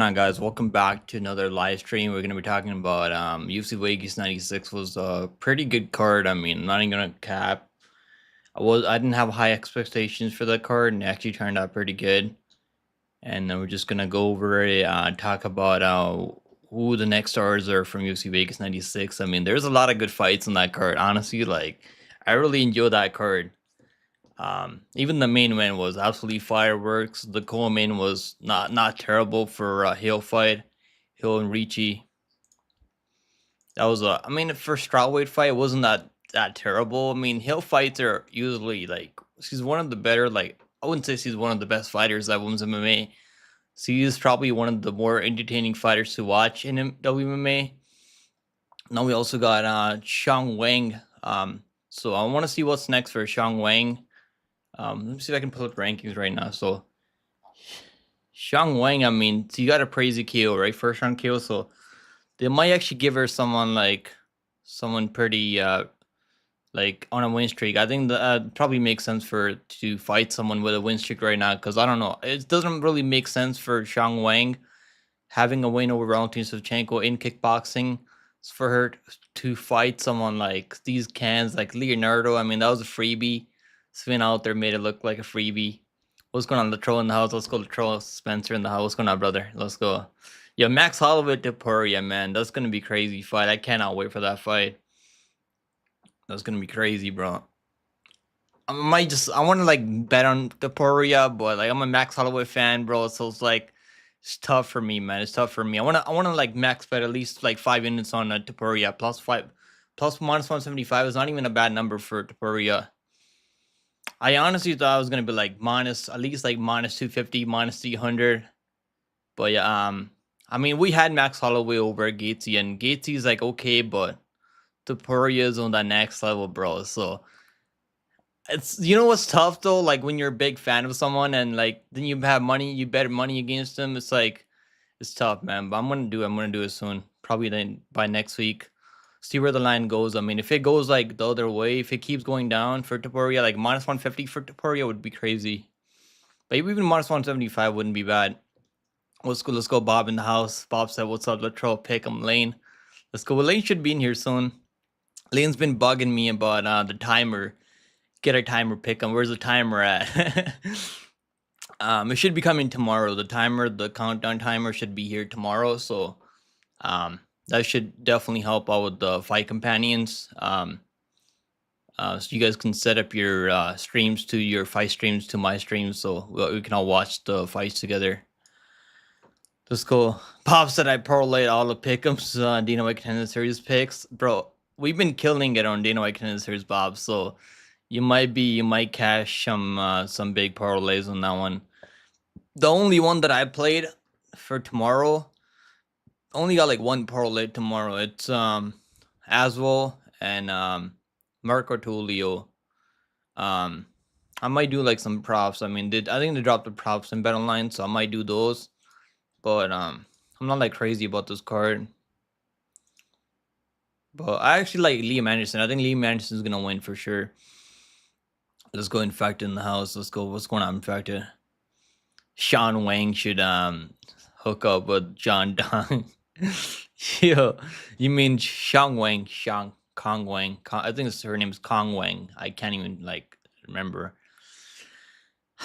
On, guys, welcome back to another live stream. We're gonna be talking about UFC Vegas 96 was a pretty good card. I mean, not even gonna cap. I didn't have high expectations for that card, and it actually turned out pretty good. And then we're just gonna go over it, talk about who the next stars are from UFC Vegas 96. I mean, there's a lot of good fights on that card. Honestly, like I really enjoyed that card. Even the main event was absolutely fireworks. The co-main was not terrible for Hill fight, Hill and Ricci. That was a, I mean, for strawweight fight, it wasn't that terrible. I mean, Hill fights are usually like she's one of the better. Like I wouldn't say she's one of the best fighters that women's MMA. She is probably one of the more entertaining fighters to watch in WMMA. Now we also got Xiang Wang. So I want to see what's next for Xiang Wang. Let me see if I can pull up rankings right now. So Xiang Wang, I mean, so you got a crazy KO, right? First round KO. So they might actually give her someone pretty like on a win streak. I think that probably makes sense for her to fight someone with a win streak right now, because I don't know. It doesn't really make sense for Xiang Wang having a win over Valentina Shevchenko in kickboxing. It's for her to fight someone like these cans like Leonardo. I mean, that was a freebie. Sven out there made it look like a freebie. What's going on, Latrell in the house? Let's go, Latrell. Spencer in the house. What's going on, brother? Let's go. Yeah, Max Holloway to Poirier, man. That's gonna be crazy fight. I cannot wait for that fight. That's gonna be crazy, bro. I want to like bet on the Poirier, but like I'm a Max Holloway fan, bro. So it's like it's tough for me, man. It's tough for me. I wanna like max bet at least like 5 minutes on Topuria plus minus 175 is not even a bad number for Topuria. I honestly thought I was gonna be like minus at least like minus 250, minus 300. But yeah, I mean we had Max Holloway over Gatesy, and Gatesy's like okay, but Topuria's on that next level, bro. So it's, you know what's tough though, like when you're a big fan of someone and like then you have money, you bet money against them. It's like it's tough, man. But I'm gonna do it soon, probably then by next week. See where the line goes. I mean, if it goes like the other way, if it keeps going down for Topuria, like minus 150 for Topuria would be crazy. But even minus 175 wouldn't be bad. Let's go. Bob in the house. Bob said, "What's up, Latrell? Pick him, Lane. Let's go." Well, Lane should be in here soon. Lane's been bugging me about the timer. Get our timer, pick him. Where's the timer at? It should be coming tomorrow. The countdown timer should be here tomorrow. So, that should definitely help out with the fight companions. So you guys can set up your streams to your fight streams to my streams, so we can all watch the fights together. Let's go. Pop said I parlayed all the pick'ems, Dana White Contender Series picks, bro. We've been killing it on Dana White Contender Series, Bob. So you might cash some big parlays on that one. The only one that I played for tomorrow, only got like one parlay tomorrow. It's Aswell and Marco Tullio. I might do like some props. I mean, I think they dropped the props in Bet Online, so I might do those. But I'm not like crazy about this card. But I actually like Liam Anderson. I think Liam Anderson is gonna win for sure. Let's go Infected in the house. Let's go. What's going on, Infected? Sean Wang should hook up with John Dong. Yo, you mean Xiang Wang? Kong Wang. I think her name is Kong Wang. I can't even like remember.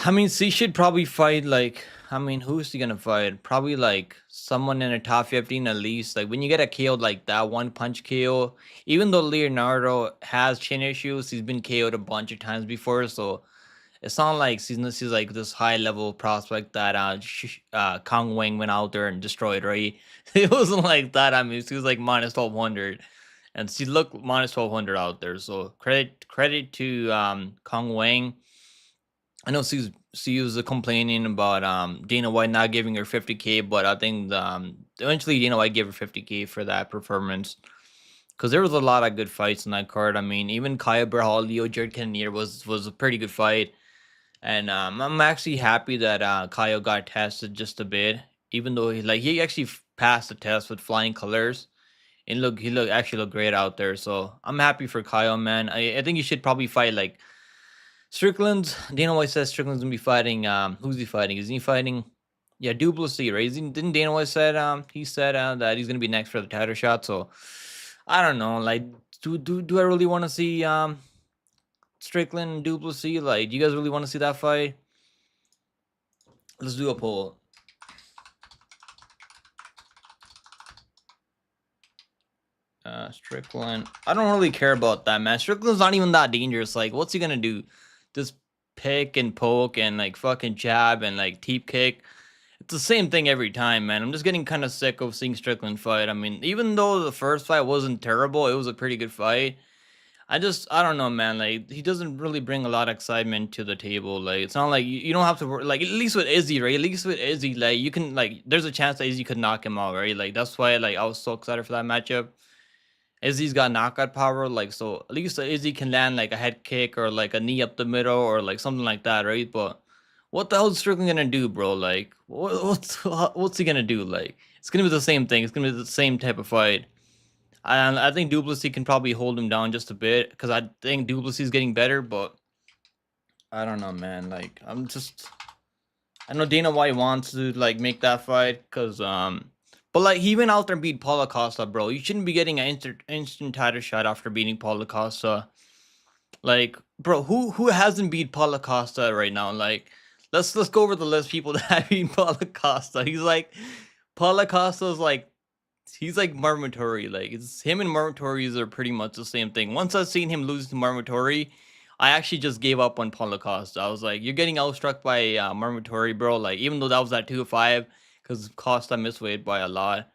I mean, she should probably fight like, I mean, who's he gonna fight? Probably like someone in the top 15 at least. Like when you get a KO like that, one punch KO, even though Leonardo has chin issues, he's been KO'd a bunch of times before, so it's not like she's like this high level prospect that Kong Wang went out there and destroyed, right? It wasn't like that. I mean, she was like minus 1200, and she looked minus 1200 out there. So credit to Kong Wang. I know she was complaining about Dana White not giving her 50K, but I think eventually Dana White gave her 50K for that performance, because there was a lot of good fights in that card. I mean, even Caio Borralho, Jared Cannonier was a pretty good fight, and I'm actually happy that Caio got tested just a bit, even though he actually passed the test with flying colors. And he actually looked great out there. So I'm happy for Caio, man. I think he should probably fight like Strickland. Dana White says Strickland's gonna be fighting. Who's he fighting? Is he fighting Yeah, Duplessis, right? Didn't Dana White said he said that he's gonna be next for the title shot. So I don't know. Like, do I really want to see Strickland and Duplessis? Like, do you guys really want to see that fight? Let's do a poll. Strickland. I don't really care about that, man. Strickland's not even that dangerous. Like, what's he gonna do? Just pick and poke and like fucking jab and like teep kick. It's the same thing every time, man. I'm just getting kind of sick of seeing Strickland fight. I mean, even though the first fight wasn't terrible, it was a pretty good fight. I don't know, man. Like, he doesn't really bring a lot of excitement to the table. Like, it's not like you don't have to like, at least with Izzy, right? At least with Izzy, like, you can like, there's a chance that Izzy could knock him out, right? Like, that's why like I was so excited for that matchup. Izzy's got knockout power, like, so at least Izzy can land like a head kick or like a knee up the middle or like something like that, right? But what the hell is Strickland gonna do, bro? Like, what's he gonna do? Like, it's gonna be the same thing. It's gonna be the same type of fight. And I think Duplessis can probably hold him down just a bit because I think Duplessis is getting better, but I don't know, man. Like, I know Dana White wants to like make that fight because but like he went out there and beat Paulo Costa, bro. You shouldn't be getting an instant title shot after beating Paulo Costa. Like, bro, who hasn't beat Paulo Costa right now? Like, let's go over the list of people that have beaten Paulo Costa. Paulo Costa's like he's like Marmatori. Like, it's him and Marmatori are pretty much the same thing. Once I've seen him lose to Marmatori, I actually just gave up on Paulo Costa. I was like, you're getting outstruck by Marmatori, bro. Like, even though that was at 2-5, because Costa misweighed by a lot.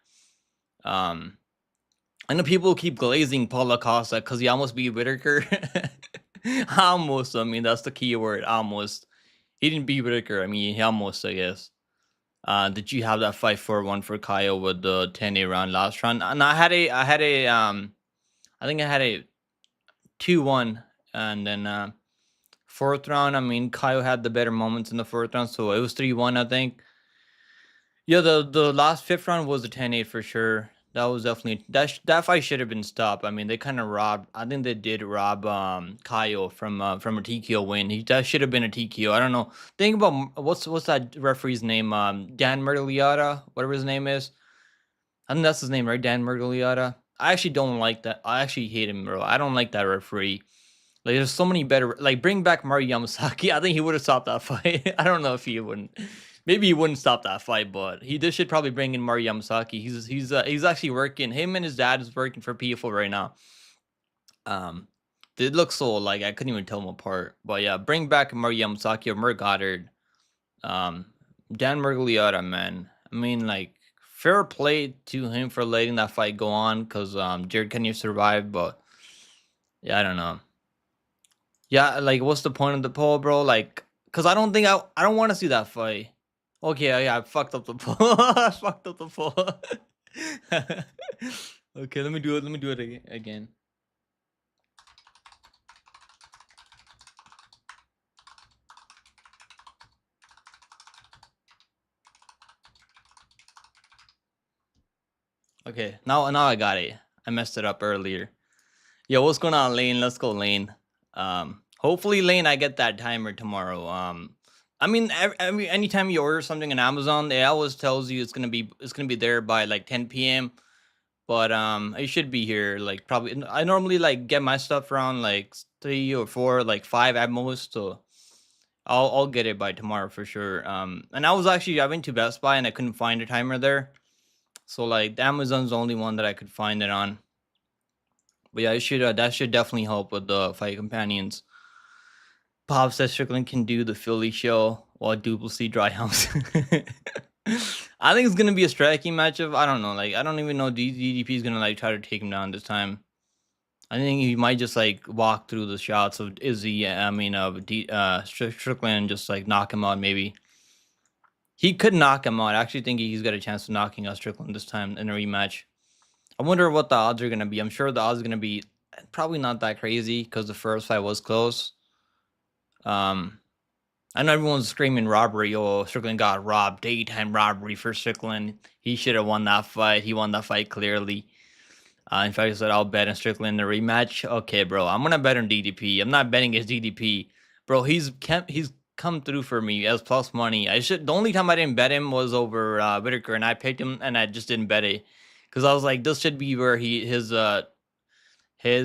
I know people keep glazing Paulo Costa because he almost beat Whitaker. Almost. I mean, that's the key word. Almost. He didn't beat Whitaker. I mean, he almost, I guess. Did you have that fight 4-1 for Caio with the 10-8 round last round? And I think I had a 2-1, and then fourth round. I mean, Caio had the better moments in the fourth round, so it was 3-1, I think. Yeah, the last fifth round was a 10-8 for sure. That was definitely that fight should have been stopped. I mean, they kind of robbed. I think they did rob Caio from a TKO win. That should have been a TKO. I don't know. Think about what's that referee's name? Dan Mergliata, whatever his name is. I think that's his name, right? Dan Mergliata. I actually don't like that. I actually hate him, bro. I don't like that referee. Like, there's so many better. Like, bring back Mario Yamasaki. I think he would have stopped that fight. I don't know if he wouldn't. Maybe he wouldn't stop that fight, but they should probably bring in Mario Yamasaki. He's actually working. Him and his dad is working for PFL right now. They look so like I couldn't even tell them apart. But yeah, bring back Mario Yamasaki or Merc Goddard. Dan Mergliata, man. I mean, like, fair play to him for letting that fight go on because Jared Kennedy survived, but yeah, I don't know. Yeah, like, what's the point of the poll, bro? Like, because I don't want to see that fight. Okay, yeah, I fucked up the poll. I fucked up the poll. Okay, let me do it again. Okay, now I got it. I messed it up earlier. Yo, what's going on, Lane? Let's go, Lane. Hopefully, Lane, I get that timer tomorrow. I mean, anytime you order something on Amazon, it always tells you it's gonna be there by like 10 p.m. But it should be here like probably. I normally like get my stuff around like 3 or 4, like 5 at most. So I'll get it by tomorrow for sure. And I went to Best Buy and I couldn't find a timer there. So like Amazon's the only one that I could find it on. But yeah, that should definitely help with the fight companions. Bob says Strickland can do the Philly show while Duplessis dry humps. I think it's gonna be a striking matchup. I don't know. Like, I don't even know DDP is gonna like try to take him down this time. I think he might just like walk through the shots of Izzy. I mean, Strickland, and just like knock him out. Maybe he could knock him out. I actually think he's got a chance of knocking out Strickland this time in a rematch. I wonder what the odds are gonna be. I'm sure the odds are gonna be probably not that crazy because the first fight was close. I know everyone's screaming robbery. Oh, Strickland got robbed. Daytime robbery for Strickland. He should have won that fight. He won that fight clearly. In fact, I said I'll bet on Strickland in the rematch. Okay, bro. I'm gonna bet on DDP. I'm not betting against DDP, bro. He's come through for me as plus money. I should. The only time I didn't bet him was over Whitaker, and I picked him, and I just didn't bet it because I was like, this should be where his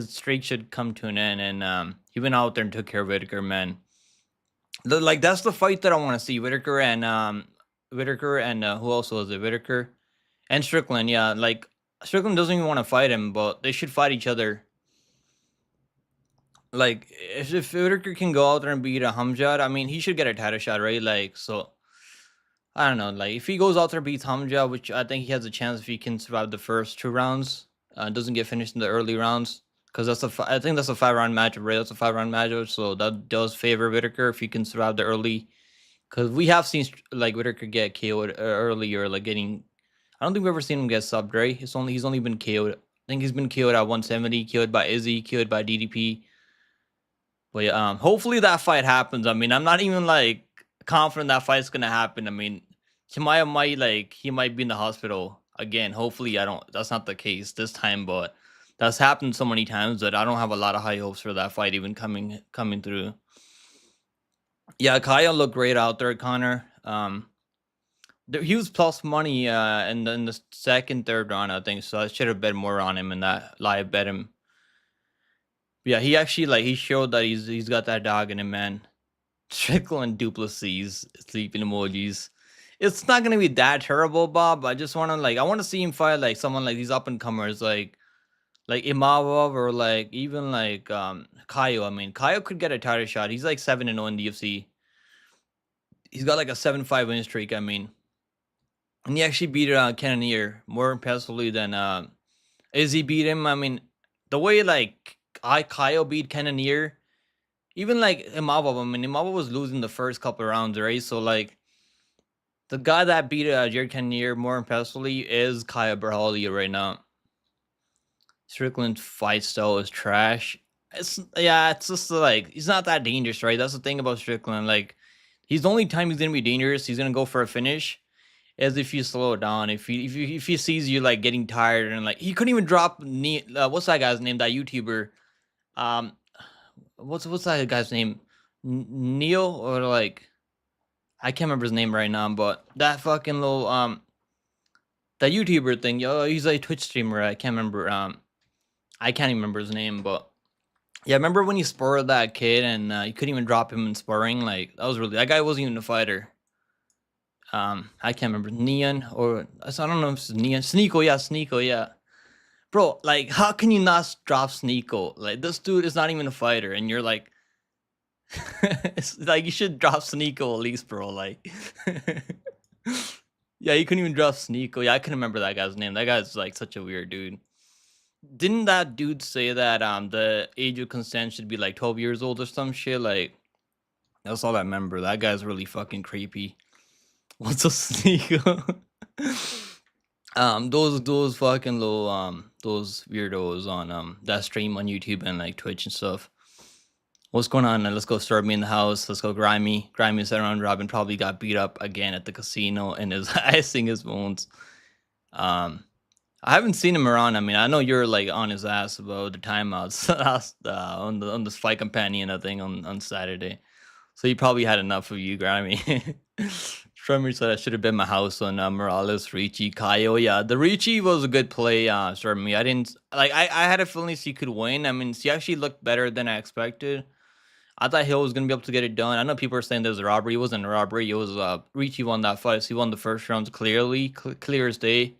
streak should come to an end, and he went out there and took care of Whitaker, man. Like that's the fight that I want to see. Whitaker and who else was it? Whitaker and Strickland. Yeah, like Strickland doesn't even want to fight him, but they should fight each other. Like if Whitaker can go out there and beat a Hamjad, I mean he should get a title shot, right? Like so. I don't know. Like if he goes out there beats Hamjad, which I think he has a chance if he can survive the first 2 rounds, doesn't get finished in the early rounds. Because I think that's a 5-round matchup, right? That's a 5-round matchup, so that does favor Whitaker if he can survive the early. Because we have seen like Whitaker get KO'd earlier, like getting. I don't think we've ever seen him get subbed, right? He's only been KO'd. I think he's been KO'd at 170, KO'd by Izzy, KO'd by DDP. But yeah, hopefully that fight happens. I mean, I'm not even like confident that fight's gonna happen. I mean, he might be in the hospital again. Hopefully, that's not the case this time, but that's happened so many times that I don't have a lot of high hopes for that fight even coming through. Yeah, Caio looked great out there, Connor. He was plus money in the second, third round, I think. So I should have bet more on him in that live bet him. Yeah, he actually he showed that he's got that dog in him, man. Strickland Duplessis sleeping emojis. It's not gonna be that terrible, Bob. I just want to I want to see him fight like someone like these up and comers like Imavov or like even like Caio. I mean, Caio could get a title shot. He's like 7-0 in the UFC. He's got like a 7-5 win streak. I mean, and he actually beat Cannonier more impressively than Izzy beat him. I mean, the way Caio beat Cannonier, even like Imavov. I mean, Imavov was losing the first couple of rounds, right? So like. The guy that beat Jared Cannonier more impressively is Caio Borralho right now. Strickland's fight style is trash. It's just like he's not that dangerous, right? That's the thing about Strickland. Like, he's the only time he's gonna be dangerous. He's gonna go for a finish, is if you slow it down. If he sees you like getting tired and like he couldn't even drop what's that guy's name? That YouTuber, what's that guy's name? Neil or like. I can't remember his name right now, but that fucking little that YouTuber thing, he's a Twitch streamer. I can't remember I can't even remember his name, but yeah, remember when you sparred that kid and you couldn't even drop him in sparring? Like that guy wasn't even a fighter. I can't remember Neon or I don't know if it's Neon Sneeko, yeah. Bro, like how can you not drop Sneeko? Like this dude is not even a fighter, and you're like. It's like you should drop Sneeko at least, bro. Like, yeah, you couldn't even drop Sneeko. Yeah, I couldn't remember that guy's name. That guy's like such a weird dude. Didn't that dude say that the age of consent should be like 12 years old or some shit? Like, that's all I remember. That guy's really fucking creepy. What's a Sneeko? Those fucking little those weirdos on that stream on YouTube and like Twitch and stuff. What's going on? Let's go start me in the house. Let's go Grimy. Grimy's round robin probably got beat up again at the casino and is icing his wounds. I haven't seen him around. I mean, I know you're like on his ass about the timeouts on the fight companion, I think, on Saturday. So he probably had enough of you, Grimy. Tremor said I should have been my house on Morales, Ricci, Caio. Yeah, the Ricci was a good play, certainly. I didn't like I had a feeling she could win. I mean, she actually looked better than I expected. I thought Hill was gonna be able to get it done. I know people are saying there's a robbery. It wasn't a robbery. It was Ricci won that fight. So he won the first rounds clearly, clear as day.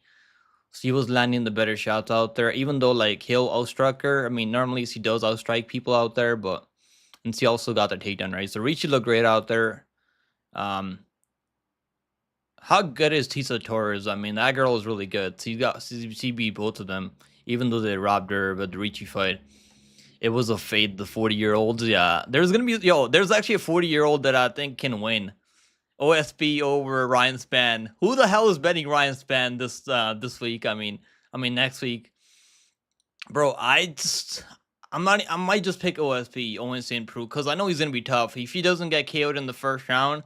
So he was landing the better shots out there. Even though like Hill outstruck her. I mean, normally she does outstrike people out there, but and she also got the takedown, right? So Ricci looked great out there. How good is Tisa Torres? I mean, that girl is really good. She beat both of them, even though they robbed her with the Ricci fight. It was a fade, the 40-year-olds. Yeah, there's actually a 40-year-old that I think can win. OSP over Ryan Spann. Who the hell is betting Ryan Spann this week? I mean next week, bro. I might just pick OSP, Owen St. Preux, because I know he's gonna be tough. If he doesn't get KO'd in the first round,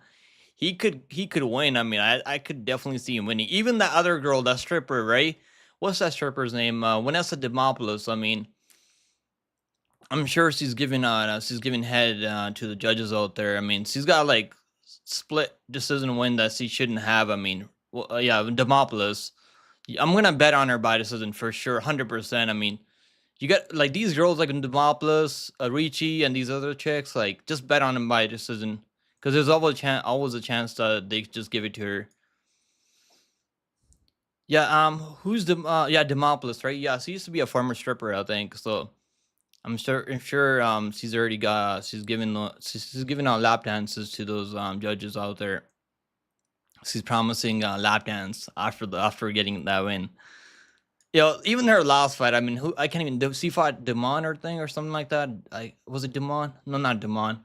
he could win. I mean, I could definitely see him winning. Even that other girl, that stripper, right? What's that stripper's name? Vanessa Demopoulos. I mean. I'm sure she's giving head to the judges out there. I mean, she's got like split decision win that she shouldn't have. I mean, well, yeah, Demopoulos. I'm gonna bet on her by decision for sure, 100%. I mean, you got like these girls like Demopoulos, Ricci, and these other chicks. Like, just bet on them by decision because there's always a chance that they just give it to her. Yeah, who's yeah, Demopoulos, right? Yeah, she used to be a former stripper, I think. So I'm sure she's already got she's giving out lap dances to those judges out there. She's promising lap dance after getting that win. Even her last fight, I mean, who I can't even. She fought Demon or thing or something like that. I was it Demon? No, not Demon.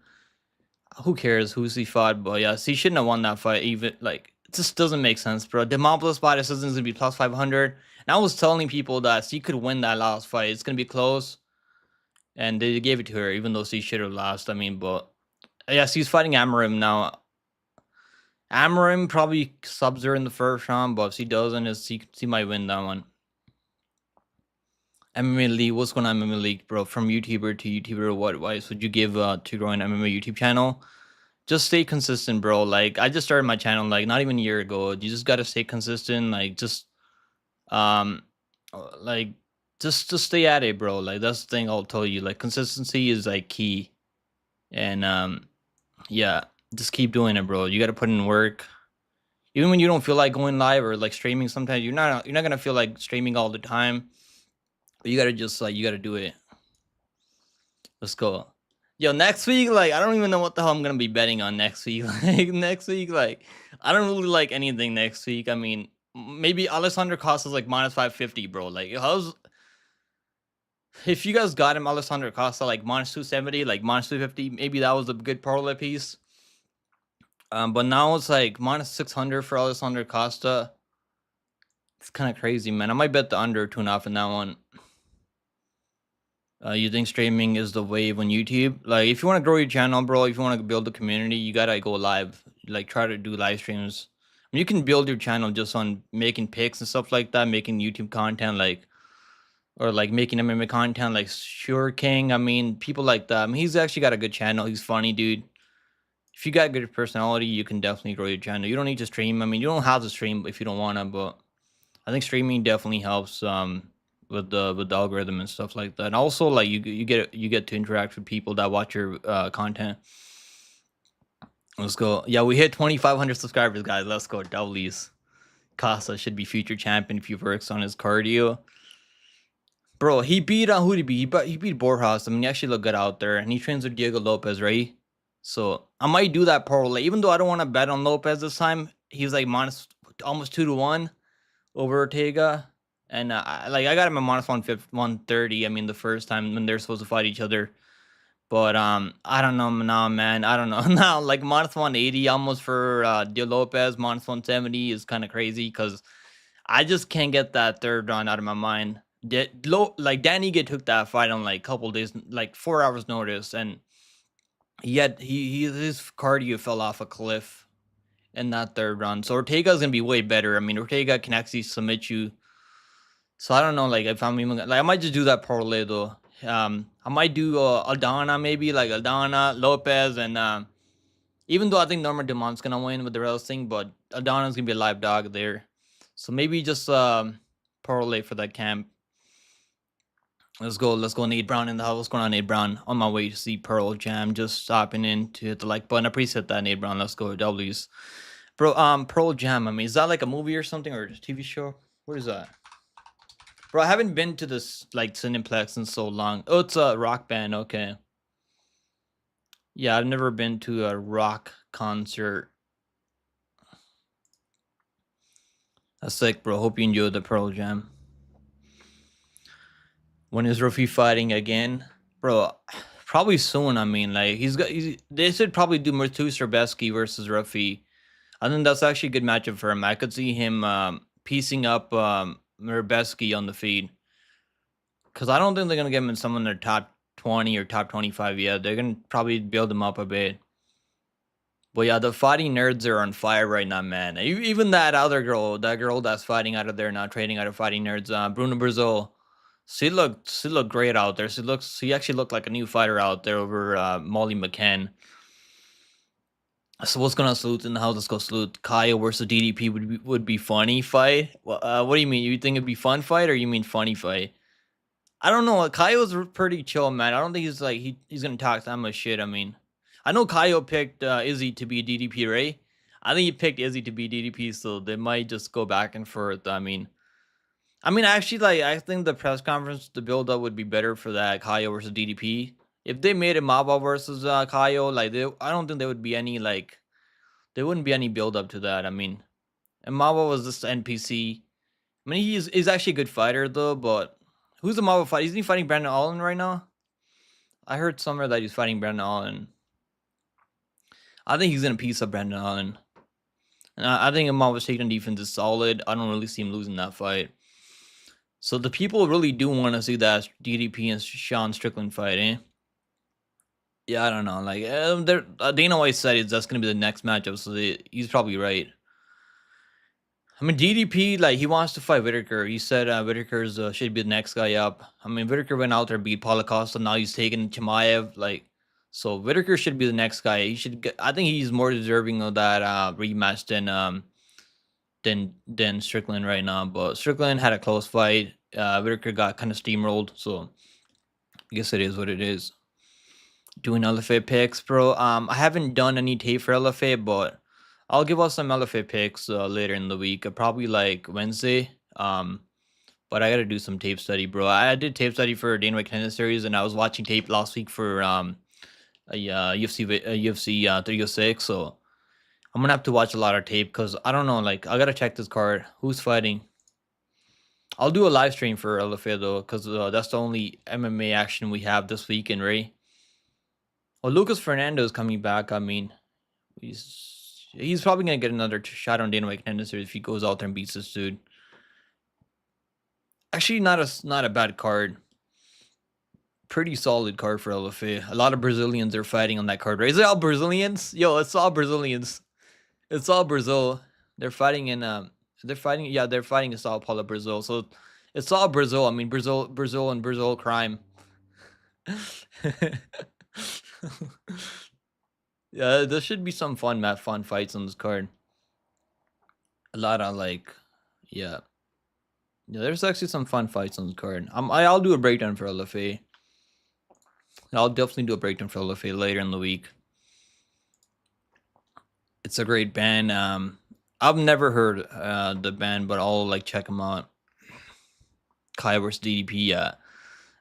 Who cares who she fought? But yeah, she shouldn't have won that fight. Even like it just doesn't make sense, bro. Demon plus by decision is gonna be plus 500. And I was telling people that she could win that last fight. It's gonna be close, and they gave it to her, even though she should have lost. I mean, but yeah, she's fighting Amarim now. Amarim probably subs her in the first round, but if she doesn't, she might win that one. MMA League, what's going on, MMA League, bro? From YouTuber to YouTuber, what advice would you give to growing MMA YouTube channel? Just stay consistent, bro. Like, I just started my channel like not even a year ago. You just gotta stay consistent. Like, um, like just stay at it, bro. Like, that's the thing I'll tell you. Like, consistency is like key, and yeah, just keep doing it, bro. You gotta put in work. Even when you don't feel like going live or like streaming, sometimes you're not gonna feel like streaming all the time. But you gotta just like you gotta do it. Let's go. Yo, next week, like I don't even know what the hell I'm gonna be betting on next week. Like next week, like I don't really like anything next week. I mean, maybe Alessandro Costa's like minus 550, bro. Like if you guys got him Alessandro Costa like minus 270, like minus 250, maybe that was a good parlay piece. But now it's like minus 600 for Alessandro Costa. It's kind of crazy, man. I might bet the under 2.5 in that one. You think streaming is the wave on YouTube? Like, if you want to grow your channel, bro, if you want to build a community, you gotta go live. Like, try to do live streams. I mean, you can build your channel just on making pics and stuff like that, making YouTube content, like, or like making MMA content, like Sure King. I mean, people like that. I mean, he's actually got a good channel. He's funny, dude. If you got good personality, you can definitely grow your channel. You don't need to stream. I mean, you don't have to stream if you don't wanna, but I think streaming definitely helps. With the algorithm and stuff like that. And also, like you get to interact with people that watch your content. Let's go. Yeah, we hit 2,500 subscribers, guys. Let's go. W's. Casa should be future champion if he works on his cardio. Bro, he beat who did he beat? He beat Borjas. I mean, he actually looked good out there, and he trains with Diego Lopez, right? So I might do that parlay, even though I don't want to bet on Lopez this time. He's like minus almost 2-1 over Ortega. And I got him at minus 130. I mean, the first time when they're supposed to fight each other. But I don't know now, man. I don't know now. Like minus 180 almost for De Lopez. Minus 170 is kind of crazy because I just can't get that third round out of my mind. Like Danny Ige took that fight on like a couple days, like 4 hours notice, and his cardio fell off a cliff in that third round. So Ortega's gonna be way better. I mean, Ortega can actually submit you. So I don't know, like if I'm even like I might just do that parlay though. I might do Aldana maybe like Aldana, Lopez, and even though I think Norman Dumont's gonna win with the rails thing, but Aldana's gonna be a live dog there. So maybe just parlay for that camp. Let's go Nate Brown in the house. What's going on, Nate Brown? On my way to see Pearl Jam, just stopping in to hit the like button. I appreciate that, Nate Brown. Let's go W's. Bro, Pearl Jam, I mean, is that like a movie or something or a TV show? What is that? Bro, I haven't been to this like Cineplex in so long. Oh, it's a rock band. Okay. Yeah, I've never been to a rock concert. That's sick, bro. Hope you enjoyed the Pearl Jam. When is Ruffy fighting again, bro? Probably soon. I mean, like they should probably do Murtu Serbeski versus Ruffy. I think that's actually a good matchup for him. I could see him piecing up Merbeski on the feed. Because I don't think they're going to get him in someone in their top 20 or top 25 yet. They're going to probably build him up a bit. But yeah, the fighting nerds are on fire right now, man. Even that other girl, that's fighting out of there now, trading out of fighting nerds, Bruno Brazil. She looked great out there. She actually looked like a new fighter out there over Molly McCann. So what's gonna salute in the house? Let's go salute Kyle versus DDP would be funny fight. What do you mean? You think it'd be fun fight or you mean funny fight? I don't know. Kyo's pretty chill, man. I don't think he's like he's gonna talk that much shit. I mean, I know Kyo picked Izzy to be DDP, right? I think he picked Izzy to be DDP, so they might just go back and forth. I mean, actually, like I think the press conference, the build up would be better for that Kyo versus DDP. If they made it Maba versus Kyo, like I don't think there would be any like there wouldn't be any build up to that. I mean, and Maba was just NPC. I mean, he's actually a good fighter though, but who's the Maba fight? Isn't he fighting Brandon Allen right now? I heard somewhere that he's fighting Brandon Allen. I think he's gonna piece up Brandon Allen. And I think Maba's takedown defense is solid. I don't really see him losing that fight. So the people really do want to see that DDP and Sean Strickland fight, eh? Yeah, I don't know. Like, Dana White said that's gonna be the next matchup, so he's probably right. I mean, DDP, like, he wants to fight Whitaker. He said Whitaker's should be the next guy up. I mean, Whitaker went out there, beat Paulo Costa. Now he's taking Chimaev. Like, so Whitaker should be the next guy. He should get, I think he's more deserving of that rematch than Strickland right now. But Strickland had a close fight. Whitaker got kind of steamrolled. So I guess it is what it is. Doing LFA picks, bro. I haven't done any tape for LFA, but I'll give us some LFA picks later in the week, probably like Wednesday. But I gotta do some tape study, bro. I did tape study for Dana White Contender Series, and I was watching tape last week for UFC 306. So I'm gonna have to watch a lot of tape because I don't know. Like I gotta check this card. Who's fighting? I'll do a live stream for LFA though, because that's the only MMA action we have this weekend, right? Well, Lucas Fernando is coming back. I mean, he's probably gonna get another shot on Dana White Contender Series if he goes out there and beats this dude. Actually, not a bad card. Pretty solid card for LFA. A lot of Brazilians are fighting on that card, right? Is it all Brazilians? Yo, it's all Brazilians. It's all Brazil. They're fighting in they're fighting in Sao Paulo, Brazil. So it's all Brazil. I mean Brazil and Brazil crime. Yeah, there should be some fun fights on this card. A lot of like yeah. Yeah, there's actually some fun fights on this card. I'll do a breakdown for LFA. I'll definitely do a breakdown for LFA later in the week. It's a great band. I've never heard the band, but I'll like check them out. Kai versus DDP, yeah.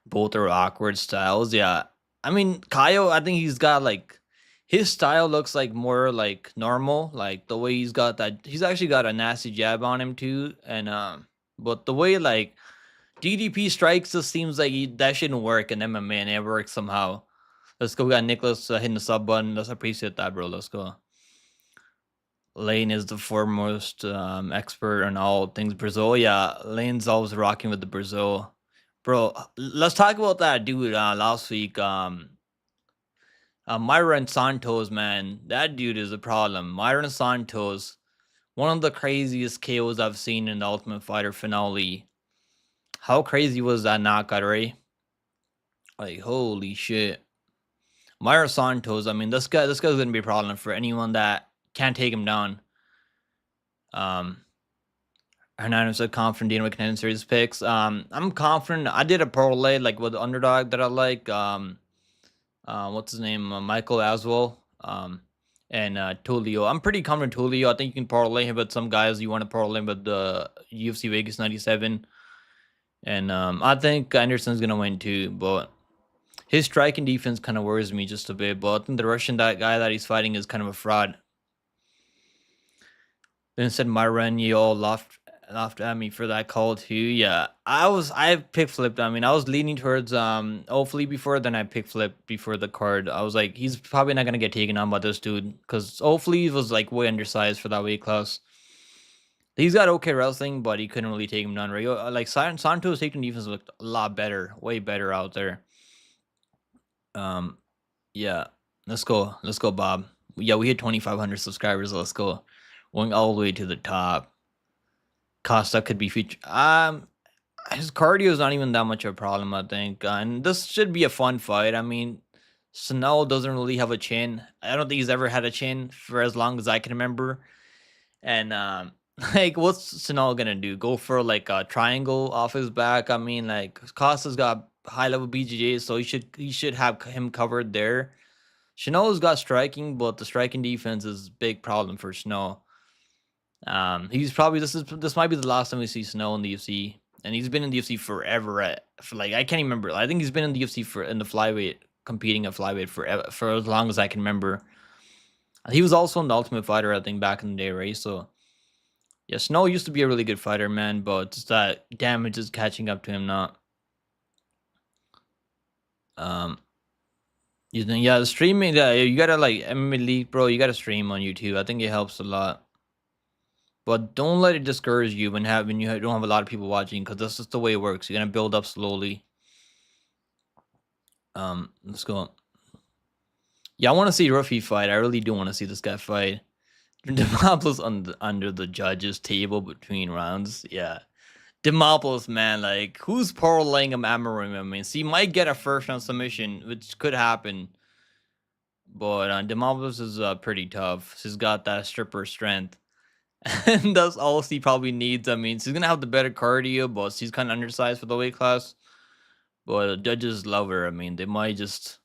Both are awkward styles, yeah. I mean, Kaio, I think he's got like his style looks like more like normal, like the way he's actually got a nasty jab on him too, and but the way like DDP strikes just seems like that shouldn't work in MMA, and it works somehow. Let's go. We got Nicholas hitting the sub button. Let's appreciate that, bro. Let's go. Lane is the foremost expert on all things Brazil. Yeah, Lane's always rocking with the Brazil. Bro, let's talk about that dude last week. Myron Santos, man. That dude is a problem. Myron Santos, one of the craziest KOs I've seen in the Ultimate Fighter finale. How crazy was that knockout, right? Like, holy shit. Myron Santos, I mean, this guy's gonna be a problem for anyone that can't take him down. Hernandez said confident Dana White Contender Series picks. I'm confident. I did a parlay like with the underdog that I like. What's his name? Michael Aswell. And Tulio. I'm pretty confident Tulio. I think you can parlay him with some guys you want to parlay him with the UFC Vegas 97. And I think Anderson's gonna win too, but his striking defense kind of worries me just a bit. But I think the Russian guy that he's fighting is kind of a fraud. Then said Myron, you all laughed at me for that call too. Yeah, I pick flipped. I mean, I was leaning towards hopefully before, then I pick flipped before the card. I was like, he's probably not gonna get taken on by this dude because hopefully he was like way undersized for that weight class. He's got okay wrestling, but he couldn't really take him down. Right, like Santos taking defense looked a lot better, way better out there. Yeah, let's go, Bob. Yeah, we hit 2,500 subscribers. Let's go, going all the way to the top. Costa could be featured. His cardio is not even that much of a problem, I think. And this should be a fun fight. I mean, Snow doesn't really have a chin. I don't think he's ever had a chin for as long as I can remember. And like, what's Snow gonna do? Go for like a triangle off his back? I mean, like Costa's got high level BJJ, so he should have him covered there. Chanel's got striking, but the striking defense is a big problem for Snow. He's probably this might be the last time we see Snow in the UFC, and he's been in the UFC forever. For like I can't even remember. I think he's been in the UFC for in the flyweight, competing at flyweight for as long as I can remember. He was also in the Ultimate Fighter, I think, back in the day, right? So yeah, Snow used to be a really good fighter, man, but just that damage is catching up to him now. Um, you think, yeah, the streaming, you gotta like MMA League, bro. You gotta stream on YouTube. I think it helps a lot. But don't let it discourage you when you don't have a lot of people watching, because that's just the way it works. You're gonna build up slowly. Let's go. Yeah, I want to see Ruffy fight. I really do want to see this guy fight. Demopoulos under the judges table between rounds. Yeah, Demopoulos, man. Like, who's parlaying him Amarim? I mean, so he might get a first round submission, which could happen. But Demopoulos is pretty tough. He's got that stripper strength. And that's all he probably needs. I mean, she's gonna have the better cardio, but she's kind of undersized for the weight class. But the judges love her. I mean, they might just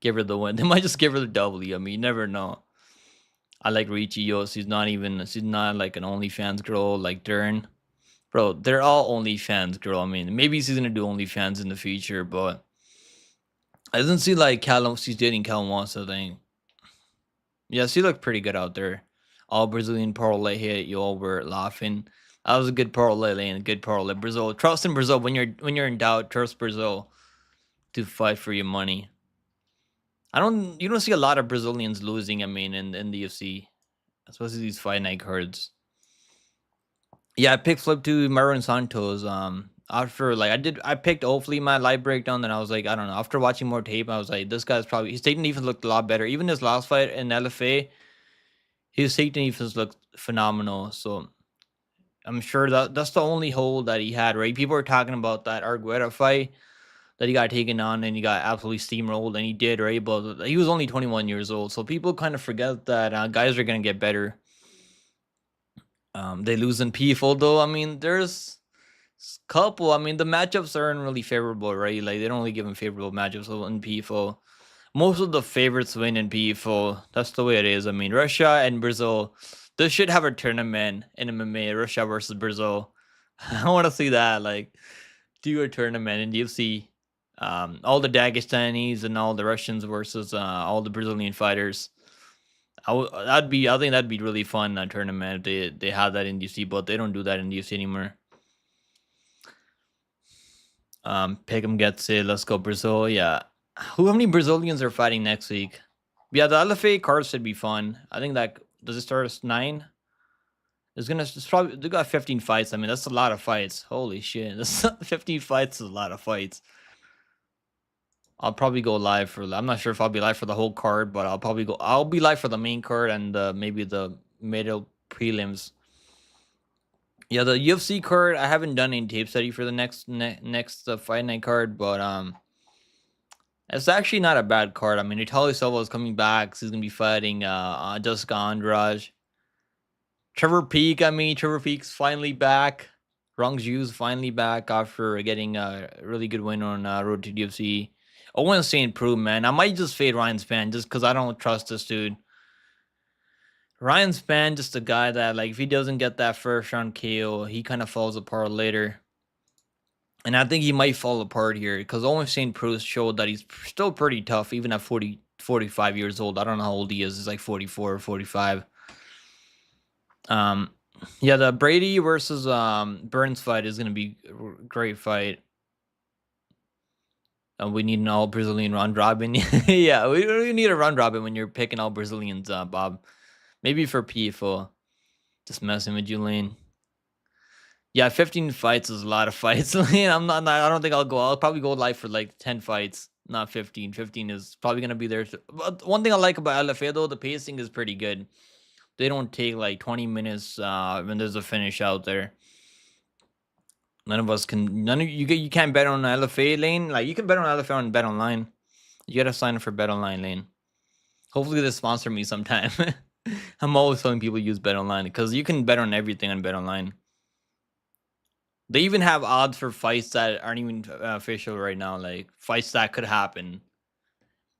give her the win. They might just give her the W. I mean, you never know. I like Richie, yo. She's not like an OnlyFans girl like Dern. Bro, they're all OnlyFans girl. I mean, maybe she's gonna do OnlyFans in the future, but I didn't see like Callum. She's dating Callum Wants, I think. Yeah, she looked pretty good out there. All Brazilian parlay hit. You all were laughing. That was a good parlay and a good parlay. Brazil, trust in Brazil when you're in doubt. Trust Brazil to fight for your money. You don't see a lot of Brazilians losing. I mean, in the UFC, especially these fight night cards. Yeah, I picked flip to Maron Santos. After like I picked hopefully my live breakdown. Then I was like, I don't know. After watching more tape, I was like, this guy's probably his takedown defense looked a lot better. Even his last fight in LFA, his takedown defense looked phenomenal. So I'm sure that's the only hole that he had. Right? People were talking about that Argueta fight that he got taken on and he got absolutely steamrolled, and he did, right? But he was only 21 years old, so people kind of forget that guys are gonna get better. They lose in PFL though. I mean, there's couple. I mean, the matchups aren't really favorable, right? Like they don't really give him favorable matchups in PFL. Most of the favorites win in PFL. That's the way it is. I mean, Russia and Brazil. They should have a tournament in MMA. Russia versus Brazil. I want to see that. Like, do a tournament in UFC. All the Dagestanis and all the Russians versus all the Brazilian fighters. I think that'd be really fun, that tournament if they had that in UFC, but they don't do that in UFC anymore. Pick'em gets it. Let's go Brazil. Yeah. How many Brazilians are fighting next week? Yeah, the LFA card should be fun. I think that does it start at 9? It's probably they got 15 fights. I mean, that's a lot of fights. Holy shit. That's 15 fights is a lot of fights. I'll probably go live for. I'm not sure if I'll be live for the whole card, but I'll be live for the main card and maybe the middle prelims. Yeah, the UFC card. I haven't done any tape study for the next fight night card, but it's actually not a bad card. I mean, Vitaly Silva is coming back. So he's gonna be fighting Jessica Andrade. Trevor Peek's finally back. Rong Zhu's finally back after getting a really good win on Road to UFC. Owen St. Prue, man. I might just fade Ryan Spann just because I don't trust this dude. Ryan Spann, just a guy that, like, if he doesn't get that first round KO, he kind of falls apart later. And I think he might fall apart here because Owen St. Prue showed that he's still pretty tough, even at 45 years old. I don't know how old he is. He's like 44 or 45. Yeah, the Brady versus Burns fight is gonna be a great fight. We need an all Brazilian round robin. Yeah, we need a round robin when you're picking all Brazilians, Bob. Maybe for PFO. Just messing with you, Lane. Yeah, 15 fights is a lot of fights. I don't think I'll probably go live for like 10 fights, not 15. 15 is probably gonna be there. But one thing I like about LFA though, the pacing is pretty good. They don't take like 20 minutes when there's a finish out there. None of us can. None of you can't bet on LFA lane. Like you can bet on LFA on Bet Online. You gotta sign up for Bet Online lane. Hopefully they sponsor me sometime. I'm always telling people use Bet Online because you can bet on everything on Bet Online. They even have odds for fights that aren't even official right now, like fights that could happen.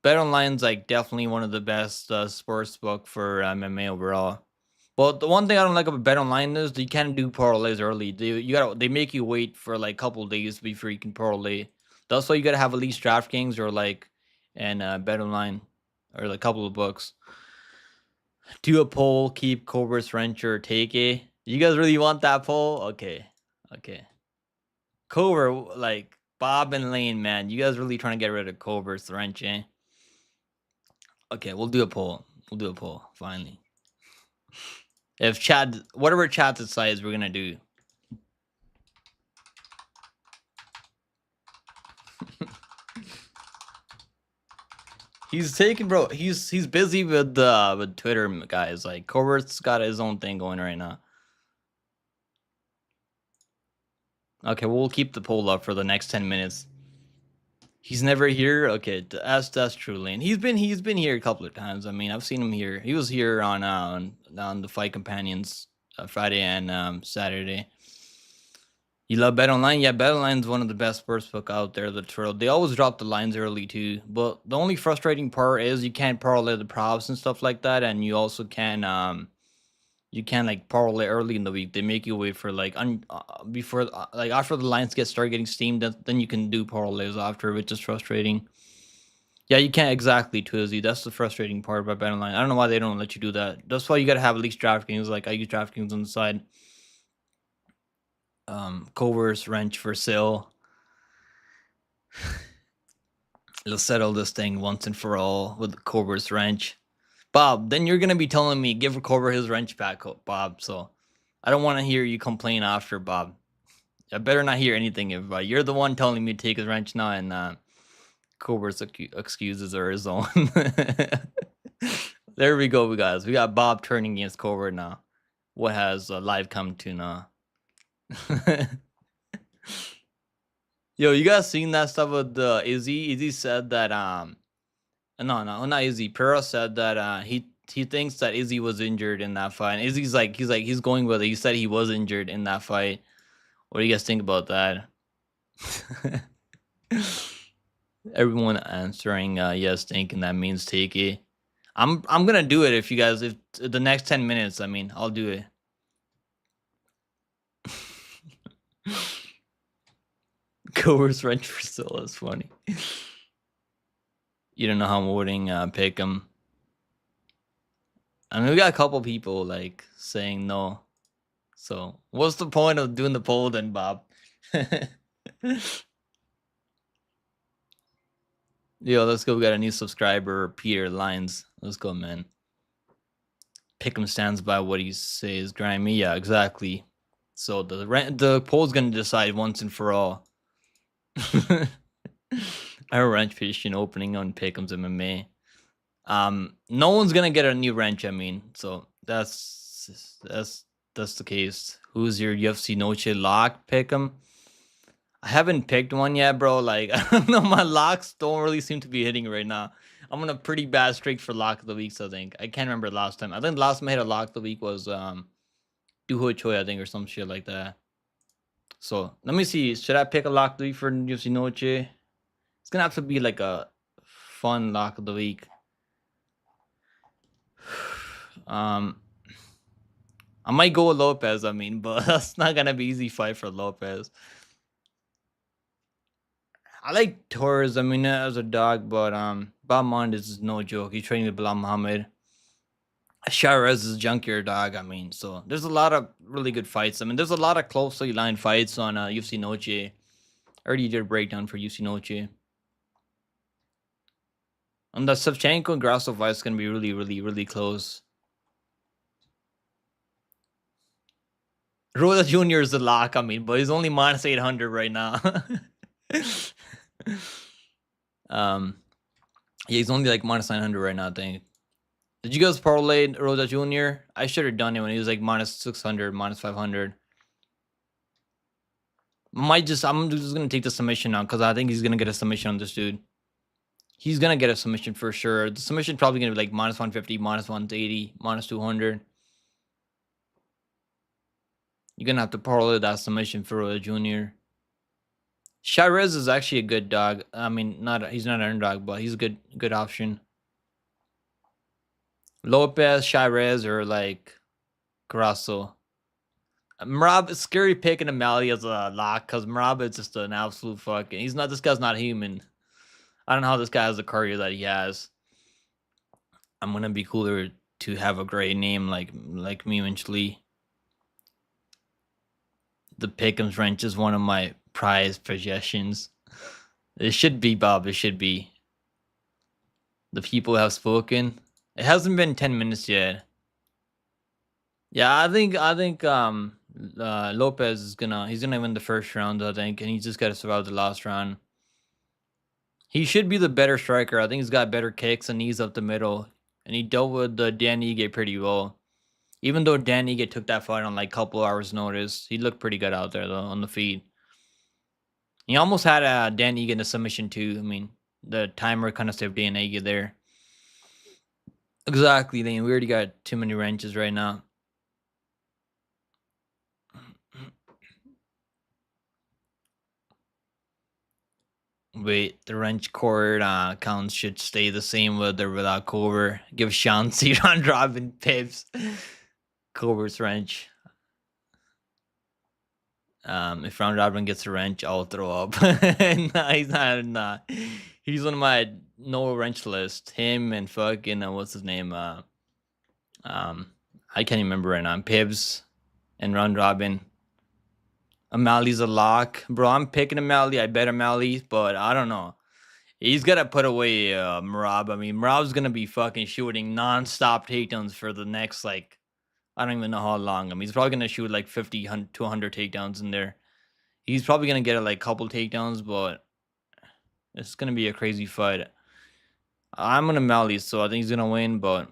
Bet Online's like definitely one of the best sports book for MMA overall. But the one thing I don't like about Bet Online is you can't do parlays early. They make you wait for like a couple days before you can parlay. That's why you gotta have at least DraftKings or like and Bet Online or like a couple of books. Do a poll, keep Cobra's wrench or take it. You guys really want that poll? Okay. Okay. Cobra, like Bob and Lane, man. You guys really trying to get rid of Cobra's wrench, eh? Okay, we'll do a poll. We'll do a poll, finally. If Chad, whatever Chad decides, we're gonna do. He's taking, bro. He's busy with Twitter guys. Like Cobra's got his own thing going right now. Okay, we'll keep the poll up for the next 10 minutes. He's never here. Okay, that's true, Lane. He's been here a couple of times. I mean, I've seen him here. He was here on the Fight Companions Friday and Saturday. You love Bet Online? Yeah, Bet Online's one of the best sportsbook out there. They always drop the lines early too. But the only frustrating part is you can't parlay the props and stuff like that, and you also can you can like parlay early in the week. They make you wait for like before like after the lines start getting steamed, then you can do parlays after, which is frustrating. Yeah, you can't exactly, Twizzy. That's the frustrating part about BetOnline. I don't know why they don't let you do that. That's why you gotta have at least DraftKings. Like I use DraftKings on the side. Cover's wrench for sale. Let's settle this thing once and for all with Cobra's wrench. Bob, then you're gonna be telling me give Cobra his wrench back, Bob. So I don't want to hear you complain after, Bob. I better not hear anything if you're the one telling me to take his wrench now, and Cobra's excuses are his own. There we go, guys. We got Bob turning against Cobra now. What has live come to now? Yo, you guys seen that stuff with Izzy? Izzy said that no, not Izzy. Pearl said that he thinks that Izzy was injured in that fight. And Izzy's he's going with it. He said he was injured in that fight. What do you guys think about that? Everyone answering yes, thinking that means take it. I'm gonna do it if the next 10 minutes. I mean, I'll do it. Coerce wrench for still is funny. You don't know how I'm voting pick him. I mean, we got a couple people like saying no. So what's the point of doing the poll then, Bob? Yo, let's go. We got a new subscriber, Peter Lines. Let's go, man. Pick'em stands by what he says, grimy. Yeah, exactly. So the poll's gonna decide once and for all. Our wrench position opening on Pick'em's MMA. No one's gonna get a new wrench. I mean, so that's the case. Who's your UFC Noche lock? Pick'em. I haven't picked one yet, bro. Like I don't know, my locks don't really seem to be hitting right now. I'm on a pretty bad streak for lock of the weeks. I think I can't remember last time. I think the last time I hit a lock of the week was Duho Choi, I think, or some shit like that. So let me see. Should I pick a lock of the week for UFC Noche? It's gonna have to be like a fun lock of the week. I might go with Lopez. I mean, but that's not gonna be easy fight for Lopez. I like Torres. I mean, as a dog, but Bob Mondes is no joke. He's training with Bilal Muhammad. Chavez is junkier dog. I mean, so there's a lot of really good fights. I mean, there's a lot of closely lined fights on UFC Noche. I already did a breakdown for UFC Noche. And the Shevchenko and Grasso fight is gonna be really, really, really close. Roda Jr. is the lock. I mean, but he's only minus 800 right now. Yeah, he's only like minus 900 right now, I think. Did you guys parlay Roda Jr.? I should have done it when he was like minus 600, minus 500. I'm just gonna take the submission now because I think he's gonna get a submission on this dude. He's gonna get a submission for sure. The submission probably gonna be like minus 150, minus 180, minus 200. You're gonna have to parlay that submission for a junior. Shirez is actually a good dog. I mean, he's not an underdog, but he's a good option. Lopez, Shirez, or like Grasso. Marab is scary picking O'Malley as a lock because Marab is just an absolute fucking. He's not. This guy's not human. I don't know how this guy has the career that he has. I'm gonna be cooler to have a great name like me eventually. The Pick'em's wrench is one of my prized possessions. It should be, Bob. It should be. The people have spoken. It hasn't been 10 minutes yet. Yeah, I think Lopez is he's gonna win the first round, I think, and he's just gotta survive the last round. He should be the better striker. I think he's got better kicks and knees up the middle, and he dealt with Dan Ige pretty well. Even though Dan Ige took that fight on like a couple hours notice, he looked pretty good out there though on the feet. He almost had Dan Ige in the submission too. I mean, the timer kind of saved Dan Ige there. Exactly, Lane. We already got too many wrenches right now. Wait, the wrench cord counts should stay the same with or without cover. Give Shansi round robin pips. Cover's wrench. If round robin gets a wrench, I'll throw up. Nah, he's not. Nah. He's on my no wrench list. Him and fucking what's his name? I can't remember right now. Pibbs and round robin. O'Malley's a lock, bro. I'm picking O'Malley. I bet O'Malley, but I don't know. He's gotta put away Marab. I mean, Marab's gonna be fucking shooting non-stop takedowns for the next like I don't even know how long. I mean, he's probably gonna shoot like 50 to 100 takedowns in there. He's probably gonna get like a couple takedowns, but it's gonna be a crazy fight. I'm on O'Malley, so I think he's gonna win. But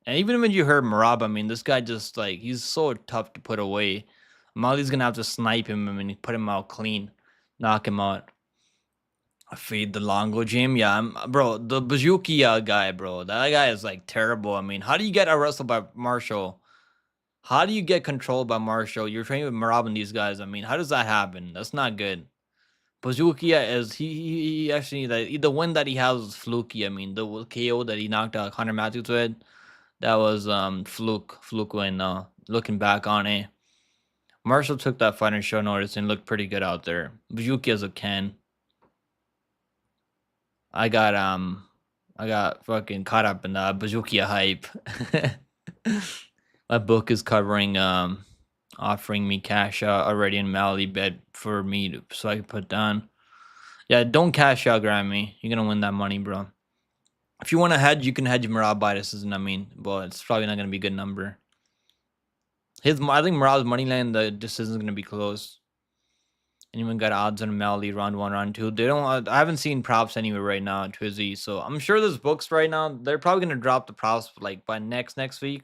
and even when you heard Marab, I mean, this guy just like he's so tough to put away. O'Malley's gonna have to snipe him. I mean, put him out clean, knock him out. Feed the Longo Gym, yeah, bro. The Bajuki guy, bro. That guy is like terrible. I mean, how do you get arrested by Marshall? How do you get controlled by Marshall? You're training with Marab and these guys. I mean, how does that happen? That's not good. Bajuki is he actually the win that he has is fluky. I mean, the KO that he knocked out Connor Matthews with, that was fluke win. Looking back on it, Marshall took that fight on short notice and looked pretty good out there. Bajuki is a can. I got fucking caught up in the Bajukia hype. My book is covering offering me cash out already in Mali bet for me so I can put down. Yeah, don't cash out Grammy. You're gonna win that money, bro. If you want to hedge, you can hedge Marab by this, I mean, but it's probably not gonna be a good number. I think Marab's money line, the decision's gonna be close. Anyone got odds on Mali round 1, round 2? They don't. I haven't seen props anywhere right now, Twizzy. So I'm sure there's books right now. They're probably gonna drop the props like by next week.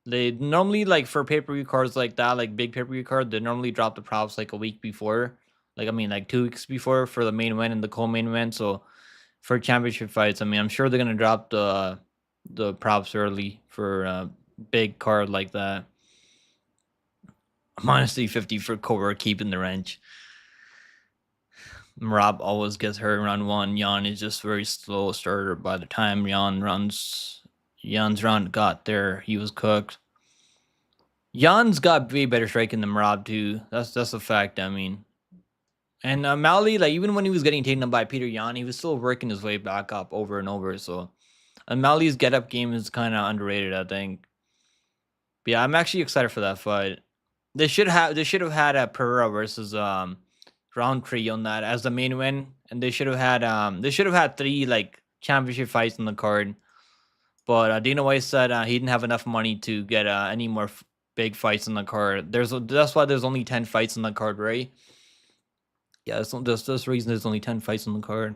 They normally like for pay-per-view cards like that, like big pay-per-view card, they normally drop the props like a week before. Like I mean, like 2 weeks before for the main event and the co-main event. So for championship fights, I mean, I'm sure they're gonna drop the props early for a big card like that. Minus 350 for Cobra keeping the wrench. Rob always gets hurt in round 1. Jan is just very slow starter. By the time Jan's round got there, he was cooked. Jan's got way better striking than Rob too. That's a fact. I mean, and Mali, like even when he was getting taken up by Peter Yan, he was still working his way back up over and over. So, Mali's get up game is kind of underrated, I think. But yeah, I'm actually excited for that fight. They should have had a Pereira versus Roundtree on that as the main event, and they should have had 3 like championship fights on the card. But Dana White said he didn't have enough money to get any more big fights on the card. That's why there's only 10 fights on the card, right? Yeah, that's the reason there's only 10 fights on the card.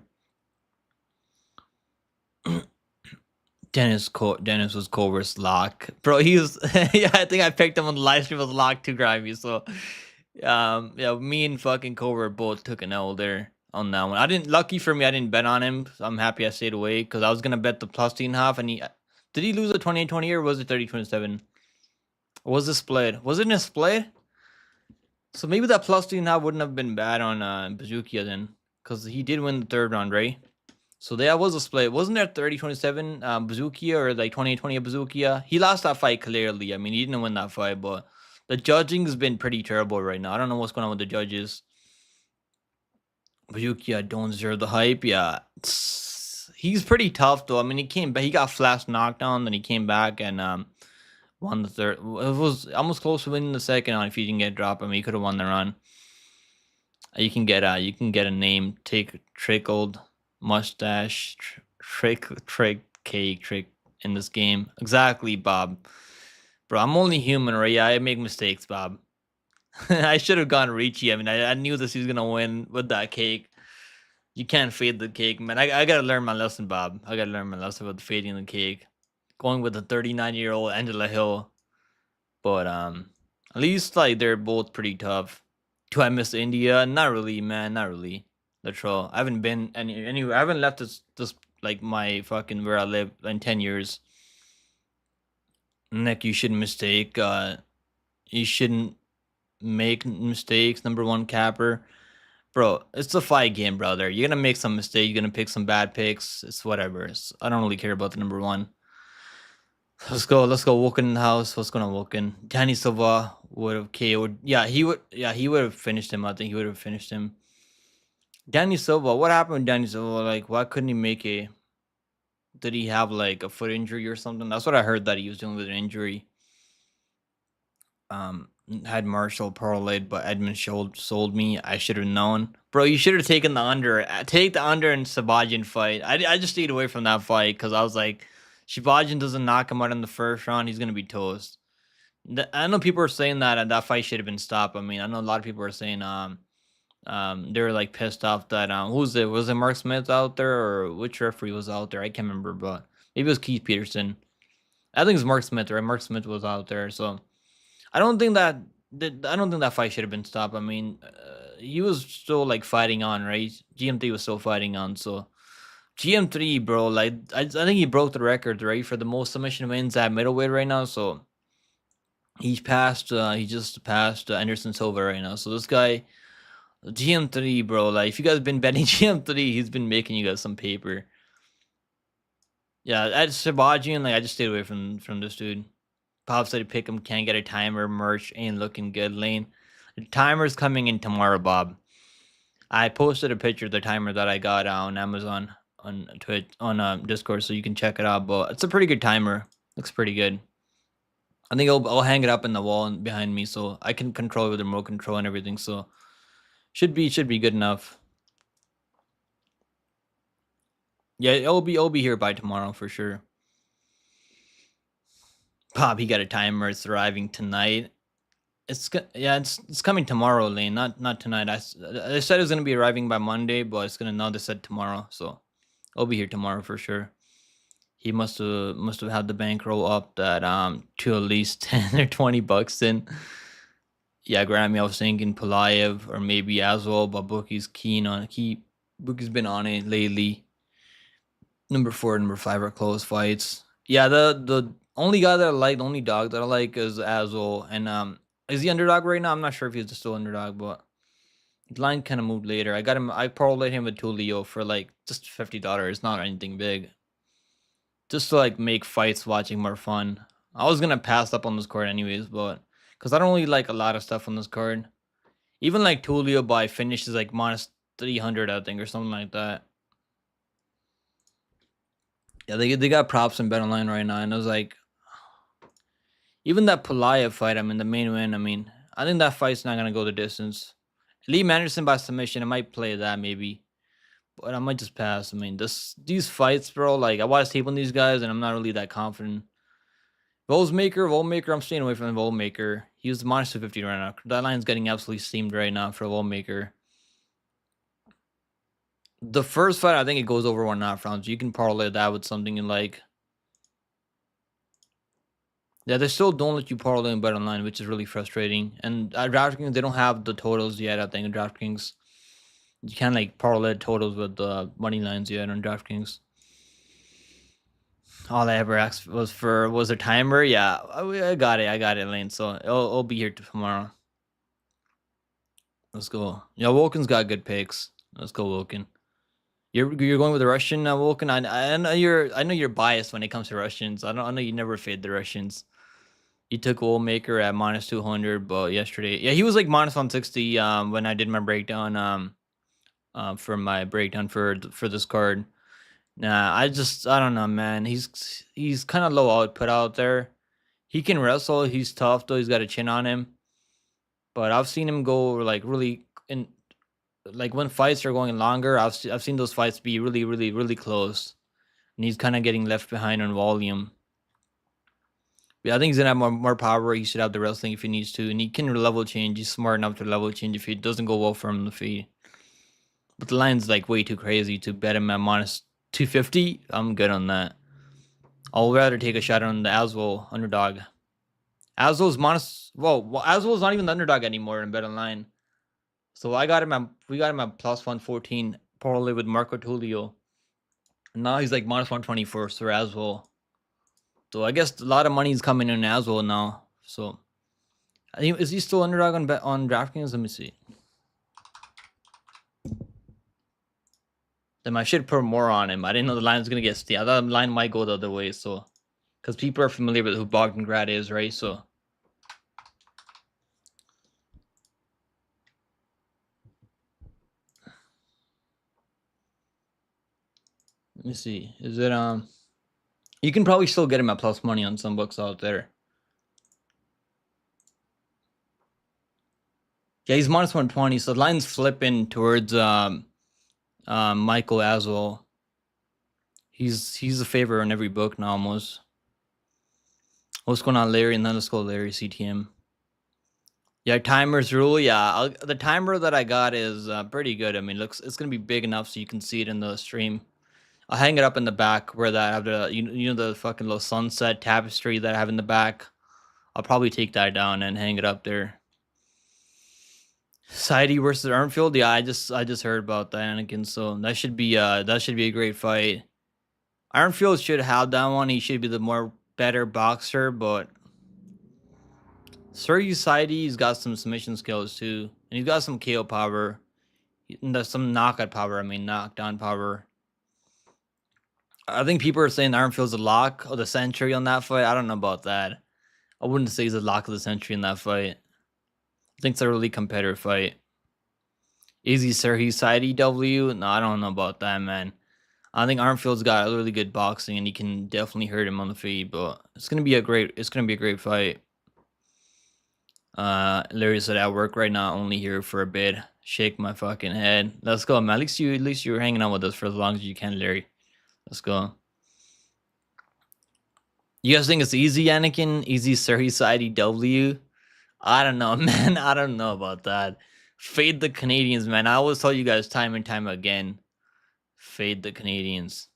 Dennis was Culver's lock, bro. He was yeah. I think I picked him on the live stream as lock too, grimy. So Yeah, me and fucking Cobra both took an L there on that one. I didn't. Lucky for me, I didn't bet on him. So I'm happy I stayed away because I was gonna bet the plus 2.5, and he did he lose a 28-20 or was it 30-27? Was it split? Was it in a split? So maybe that plus 2.5 wouldn't have been bad on Bazookia then, because he did win the third round, right? So that was a split. Wasn't there 30-27 Bazookia or like 28-20 Bazookia? He lost that fight clearly. I mean, he didn't win that fight, but the judging has been pretty terrible right now. I don't know what's going on with the judges. Bazookia don't deserve the hype. Yeah, he's pretty tough though. I mean, he came back. He got flash knocked down, then he came back and won the third. It was almost close to winning the second round if he didn't get dropped. I mean, he could have won the run. You can get a name, take trickled mustache, trick cake trick in this game. Exactly, Bob. Bro, I'm only human, right? Yeah, I make mistakes, Bob. I should have gone Ricci. I mean, I knew this he was gonna win with that cake. You can't fade the cake, man. I gotta learn my lesson, Bob. I gotta learn my lesson about fading the cake. Going with a 39-year-old Angela Hill. But at least like they're both pretty tough. Do I miss India? Not really, man. Not really. Literal. I haven't been anywhere. I haven't left this like my fucking where I live in 10 years. Nick, you shouldn't mistake. You shouldn't make mistakes. Number one capper, bro. It's a fight game, brother. You're gonna make some mistakes. You're gonna pick some bad picks. It's whatever. I don't really care about the number one. Let's go. Let's go. Woken in the house. What's going on, Woken? Danny Silva would have KO'd. Yeah, he would. Yeah, he would have finished him. I think he would have finished him. Danny Silva. What happened with Danny Silva? Like, why couldn't he make a? Did he have like a foot injury or something? That's what I heard that he was dealing with an injury. Um, had Marshall parlayed, but Edmund sold me. I should have known, bro. You should have taken the under. Take the under in Sabajian fight. I just stayed away from that fight because I was like, Sabajian doesn't knock him out in the first round, he's gonna be toast. I know people are saying that that fight should have been stopped. I mean, I know a lot of people are saying they were like pissed off that who's it? Was it Mark Smith out there or which referee was out there? I can't remember, but maybe it was Keith Peterson. I think it's Mark Smith, right? Mark Smith was out there, so I don't think that fight should have been stopped. I mean, he was still like fighting on, right? GM3 was still fighting on, so GM3, bro, like I think he broke the record, right, for the most submission wins at middleweight right now. So he just passed Anderson Silva right now. So this guy, GM3, bro, like if you guys been betting GM3, he's been making you guys some paper. Yeah, at Sabajian, like I just stayed away from this dude. Pop said to pick him, can't get a timer, merch ain't looking good, Lane. The timer's coming in tomorrow, Bob. I posted a picture of the timer that I got on Amazon, on Twitch, on Discord, so you can check it out. But it's a pretty good timer. Looks pretty good. I think I'll hang it up in the wall behind me so I can control it with the remote control and everything. So should be good enough. Yeah, it'll be here by tomorrow for sure. Bob, he got a timer. It's arriving tonight. It's coming tomorrow, Lane. Not tonight. I said it was gonna be arriving by Monday, but it's gonna now they said tomorrow, so I'll be here tomorrow for sure. He must have had the bankroll up that to at least 10 or $20 in. Yeah, Grammy. I was thinking Pulayev or maybe as well, but Bookie's keen on Bookie's been on it lately. Number 4, number 5 are close fights. Yeah, the only guy that I like, the only dog that I like is Azul, and is he underdog right now? I'm not sure if he's still underdog, but the line kind of moved later. I got him. I parlayed him with Tulio for like just $50. Not anything big. Just to like make fights watching more fun. I was gonna pass up on this card anyways, but because I don't really like a lot of stuff on this card. Even like Tulio by finish is like minus 300, I think, or something like that. Yeah, they got props in bet online right now, and I was like, even that Pulayev fight, I mean, the main win, I mean, I think that fight's not gonna go the distance. Lee Manderson by submission, I might play that maybe, but I might just pass. I mean, these fights, bro, like I watched tape on these guys, and I'm not really that confident. Volmaker, I'm staying away from Volmaker. He was minus 250 right now. That line's getting absolutely steamed right now for Volmaker. The first fight, I think it goes over 1.5 rounds. You can parlay that with something in like Yeah, they still don't let you parlay and bet online, which is really frustrating. And at DraftKings, they don't have the totals yet. I think at DraftKings, you can't like parlay totals with the money lines yet on DraftKings. All I ever asked was a timer. Yeah, I got it. I got it, Lane. So it'll be here tomorrow. Let's go. Yeah, Woken's got good picks. Let's go, Woken. You're going with the Russian, Woken. I know you're biased when it comes to Russians. I know you never fade the Russians. You took Woolmaker at minus 200, but yesterday, yeah, he was like minus 160. When I did my breakdown, for my breakdown for this card. Nah, I don't know, man. He's kind of low output out there. He can wrestle. He's tough though. He's got a chin on him. But I've seen him go like really in like when fights are going longer. I've seen those fights be really close, and he's kind of getting left behind on volume. Yeah, I think he's gonna have more power. He should have the wrestling if he needs to, and he can level change. He's smart enough to level change if it doesn't go well for him in the feed. But the line's like way too crazy to bet him at minus 250. I'm good on that. I'll rather take a shot on the Aswell underdog. Aswell's minus. Well, Aswell's not even the underdog anymore in bet online. So we got him at plus 114 parlay with Marco Tullio. And now he's like minus 124 for Aswell. So I guess a lot of money is coming in Aswell now. So is he still underdog on DraftKings? Let me see. Then I should put more on him. I didn't know the line was gonna get steep. I thought the line might go the other way. So because people are familiar with who Bogdangrad is, right? So let me see. Is it you can probably still get him at plus money on some books out there. Yeah, he's minus 120, so the line's flipping towards Michael Aswell. He's a favorite in every book now almost. What's going on, Larry? And then let's go, Larry CTM. Yeah, timers rule. Yeah, the timer that I got is pretty good. I mean, it's gonna be big enough so you can see it in the stream. I'll hang it up in the back where that I have the you know the fucking little sunset tapestry that I have in the back. I'll probably take that down and hang it up there. Sidey versus Armfield. Yeah, I just heard about that, Anakin. So that should be a great fight. Armfield should have that one. He should be the more better boxer, but Sergey Sidey's got some submission skills too, and he's got some KO power, and there's some knockout power. I mean, knockdown power. I think people are saying Armfield's a lock of the century on that fight. I don't know about that. I wouldn't say he's a lock of the century in that fight. I think it's a really competitive fight. Is he Sergey Sidey W? No, I don't know about that, man. I think Armfield's got really good boxing, and he can definitely hurt him on the feet. But it's gonna be a great fight. Larry said at work right now, only here for a bit. Shake my fucking head. Let's go, man. At least you're hanging out with us for as long as you can, Larry. Let's go. You guys think it's easy, Anakin? Easy Sergey Sidey W? I don't know, man. I don't know about that. Fade the Canadians, man. I always tell you guys time and time again. Fade the Canadians.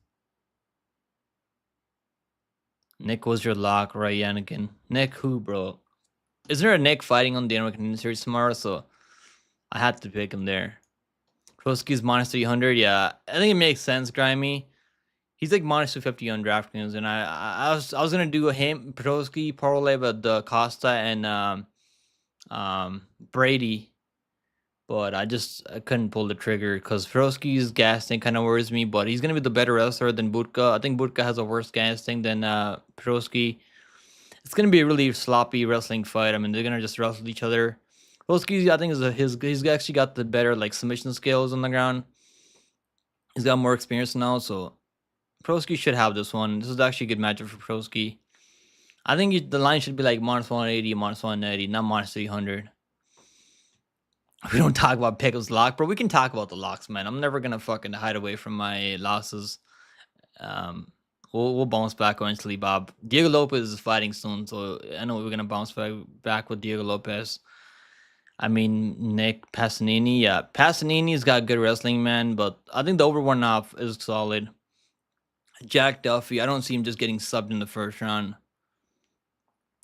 Nick was your lock, right, Anakin? Nick who, bro? Isn't there a Nick fighting on the American Series tomorrow? So I had to pick him there. Trotsky's minus 300. Yeah, I think it makes sense, Grimy. He's like minus 250 on DraftKings, and I was gonna do a him Petrosky parlay with the Costa and Brady, but I couldn't pull the trigger because Petrosky's gas tank kind of worries me. But he's gonna be the better wrestler than Budka. I think Budka has a worse gas tank than Petrosky. It's gonna be a really sloppy wrestling fight. I mean, they're gonna just wrestle each other. Petrosky, I think, he's actually got the better like submission skills on the ground. He's got more experience now, so Prosky should have this one. This is actually a good matchup for Prosky. I think the line should be like minus 180, minus 190, not minus 300. We don't talk about Pickles lock, bro. We can talk about the locks, man. I'm never gonna fucking hide away from my losses. We'll bounce back eventually, Bob. Diego Lopez is fighting soon, so I know we're gonna bounce back with Diego Lopez. I mean, Nick Pasanini. Yeah, Pasanini's got good wrestling, man, but I think the over 1.5 is solid. Jack Duffy, I don't see him just getting subbed in the first round.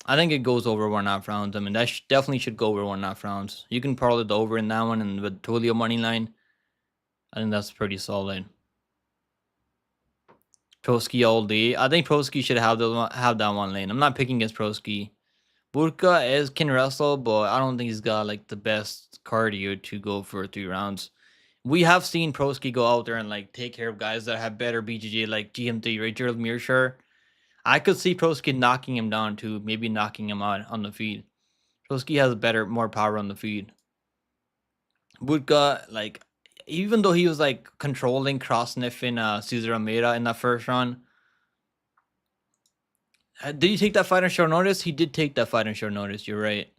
I think it goes over 1.5 rounds. I mean, that definitely should go over 1.5 rounds. You can parlay the over in that one, and with Tulio money line, I think that's pretty solid. Proski all day. I think Proski should have that one lane. I'm not picking against Proski. Burka can wrestle, but I don't think he's got like the best cardio to go for 3 rounds. We have seen Proski go out there and like take care of guys that have better BJJ, like GMT, right? Gerald Mearshire. I could see Proski knocking him down too, maybe knocking him out on the feet. Proski has more power on the feet. Burka, like, even though he was like controlling cross sniffing Cesar Almeida in that first round, did he take that fight on short notice? He did take that fight on short notice. You're right.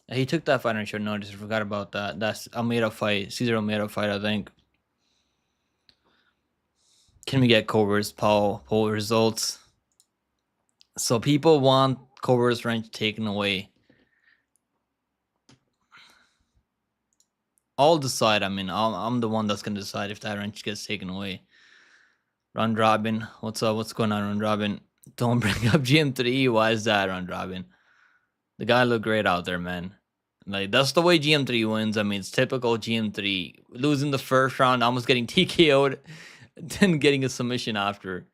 He took that fight on short notice. I forgot about that. That's Almeida fight, Cesar Almeida fight, I think. Can we get Cobra's poll results? So people want Cobra's wrench taken away. I'll decide. I mean, I'm the one that's gonna decide if that wrench gets taken away. Round Robin, what's up? What's going on, Round Robin? Don't bring up GM3. Why is that, Round Robin? The guy looked great out there, man. Like, that's the way GM3 wins. I mean, it's typical GM3. Losing the first round, almost getting TKO'd, then getting a submission after.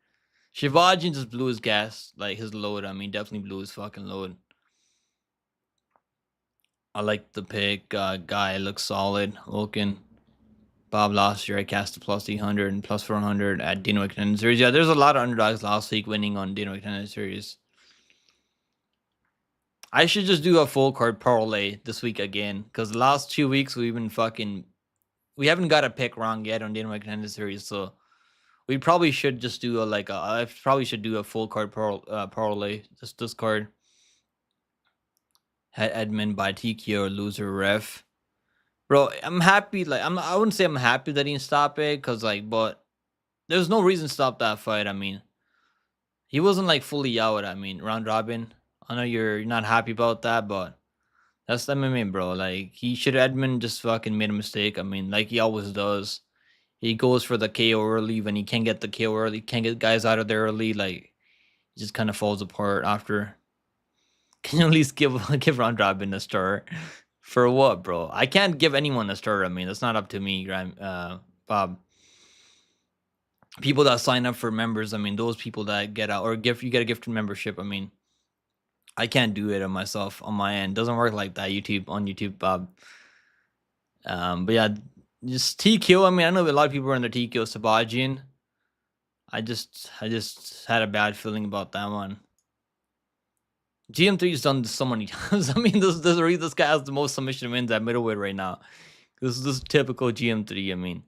Shivaji just blew his gas, like his load. I mean, definitely blew his fucking load. I like the pick. Guy looks solid. Looking. Bob last year, I cast a plus 800 and plus 400 at Dino Extended Series. Yeah, there's a lot of underdogs last week winning on Dino Extended Series. I should just do a full card parlay this week again, because the last 2 weeks we haven't got a pick wrong yet on Dino Extended Series, so we probably should just do I probably should do a full card parlay. Just this card. Had admin by TKO or loser ref. Bro, I'm happy. Like, I wouldn't say I'm happy that he didn't stop it, cause like, but there's no reason to stop that fight. I mean, he wasn't like fully out. I mean, round robin. I know you're not happy about that, but that's MMA, bro. Like, Edmund just fucking made a mistake. I mean, like he always does. He goes for the KO early when he can't get the KO early, can't get guys out of there early. Like, he just kind of falls apart after. Can you at least give round robin a star? For what, bro? I can't give anyone a star. I mean, that's not up to me, Bob. People that sign up for members, I mean, those people that get out or you get a gifted membership. I mean, I can't do it on myself on my end. Doesn't work like that. On YouTube, Bob. But yeah, just TKO. I mean, I know a lot of people are in the TKO Sabajian. I just had a bad feeling about that one. GM3's done this so many times. I mean, this guy has the most submission wins at middleweight right now. This is typical GM3. I mean,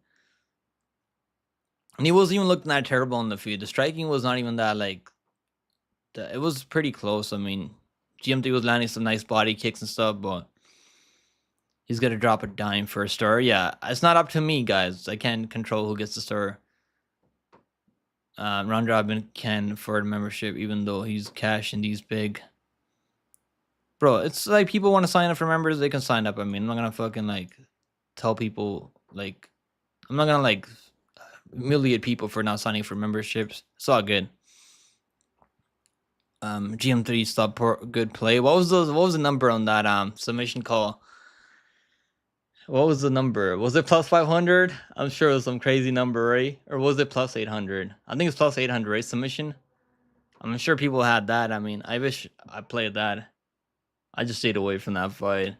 and he wasn't even looking that terrible on the field. The striking was not even that like. It was pretty close. I mean, GM3 was landing some nice body kicks and stuff, but he's gonna drop a dime for a star. Yeah, it's not up to me, guys. I can't control who gets the star. Round robin can afford membership, even though he's cashing these big. Bro, it's like people want to sign up for members, they can sign up. I mean, I'm not gonna fucking like tell people like I'm not gonna like humiliate people for not signing for memberships. It's all good. GM3 stop good play. What was the number on that submission call? What was the number? Was it plus 500? I'm sure it was some crazy number, right? Or was it plus 800? I think it's plus 800, right? Submission. I'm sure people had that. I mean, I wish I played that. I just stayed away from that fight.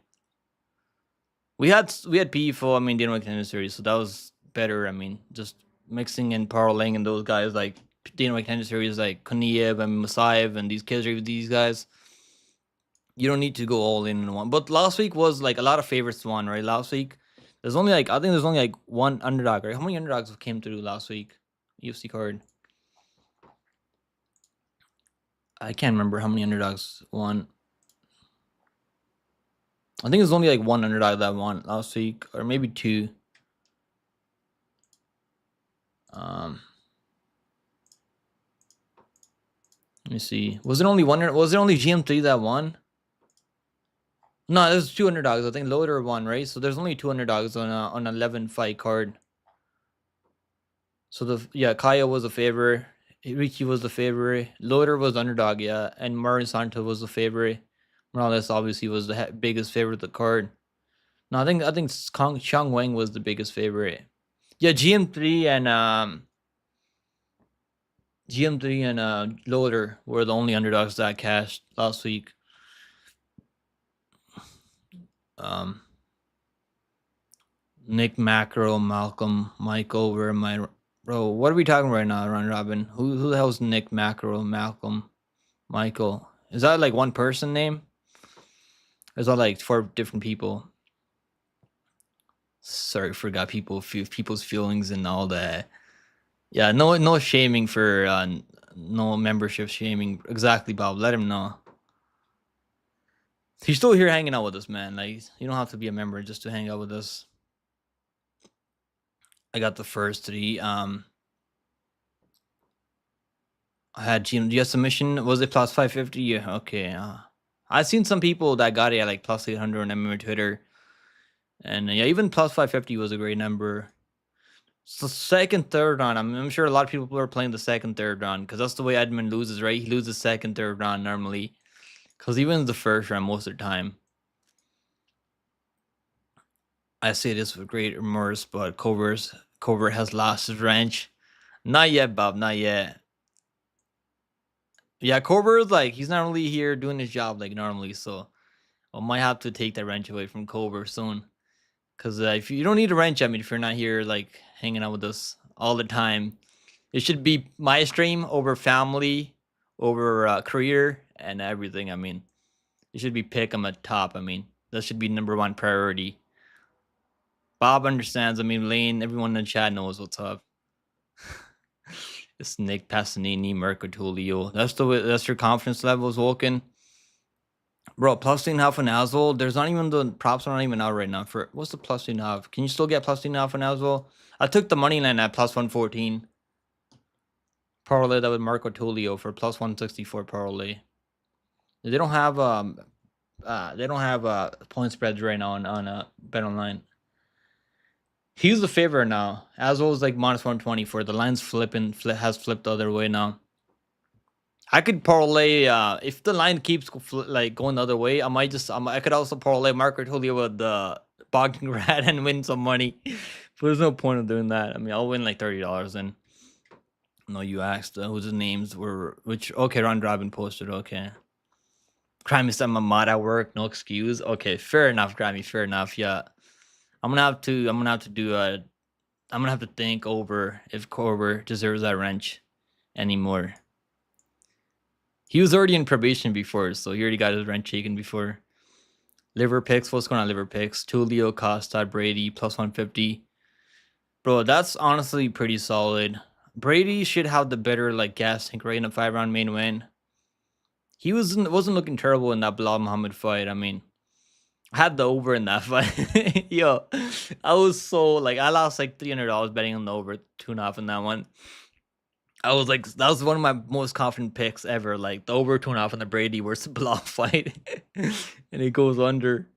We had PFO, I mean, Dino Extended Series, so that was better. I mean, just mixing and parlaying and those guys like Dino Extended Series, like Koniev and Masayev and these kids, these guys. You don't need to go all in one. But last week was like a lot of favorites won, right? Last week, there's only like one underdog, right? How many underdogs came through last week? UFC card. I can't remember how many underdogs won. I think there's only like one underdog that won last week, or maybe two. Let me see. Was it only GM3 that won? No, there's two underdogs. I think Loader won, right? So there's only two underdogs on an 11 fight card. So Caio was a favor. Ricky was the favorite. Loader was underdog, yeah, and Mario Santo was the favorite. Morales obviously was the biggest favorite of the card. No, I think Chang Wang was the biggest favorite. Yeah, GM3 and Loader were the only underdogs that cashed last week. Um, Nick Macro, Malcolm, Michael, where am I? Bro, what are we talking right now, Ron Robin? Who the hell's Nick Macro, Malcolm, Michael? Is that like one person name? Or is that like 4 different people? Sorry, forgot people's feelings and all that. Yeah, no shaming for no membership shaming. Exactly, Bob. Let him know. He's still here hanging out with us, man. Like, you don't have to be a member just to hang out with us. I got the first 3. I had GM submission. Was it plus 550? Yeah, okay. I've seen some people that got it at like plus 800 on MMA Twitter. And yeah, even plus 550 was a great number. So second, third round. I'm sure a lot of people are playing the second, third round because that's the way Edmund loses, right? He loses second, third round normally. Because he wins the first round most of the time. I say this with great remorse, but Cobra has lost his wrench. Not yet, Bob. Not yet. Yeah, Cobra is like, he's not really here doing his job like normally, so I might have to take that wrench away from Cobra soon. Because if you don't need a wrench, I mean, if you're not here like hanging out with us all the time, it should be my stream over family, over career, and everything. I mean, it should be pick 'em at top. I mean, that should be #1 priority. Bob understands. I mean, Lane, everyone in the chat knows what's up. It's Nick Passanini, Marco Tullio. That's your confidence levels, Vulcan. Bro, plus 2.5 on Azul. There's not even the props are not even out right now. For what's the plus 2.5? Can you still get plus 2.5 on Azul? I took the money line at plus 114. Parlay that with Marco Tullio for plus 164 parlay. They don't have point spreads right now on Bet Online. He's the favorite now. Azul is like minus 120 for the line's has flipped the other way now. I could parlay if the line keeps like going the other way. I could also parlay Marco Tulio with the Bogdan Rat and win some money. But there's no point of doing that. I mean, I'll win like $30 and no, you asked whose names were which. Okay, Ron Robin posted. Okay, Grammy said my mod at work. No excuse. Okay, fair enough, Grammy. Fair enough. Yeah, I'm gonna have to think over if Corber deserves that wrench anymore. He was already in probation before, so he already got his wrench taken before. Liver picks. What's going on, liver picks? Tulio, Costa, Brady, plus 150. Bro, that's honestly pretty solid. Brady should have the better like gas tank right in a 5-round main win. He wasn't looking terrible in that Bilal Muhammad fight. I mean, I had the over in that fight. Yo, I was so like I lost like $300 betting on the over 2.5 in that one. I was like, that was one of my most confident picks ever. Like the over 2.5 on the Brady versus Bilal fight, and it goes under.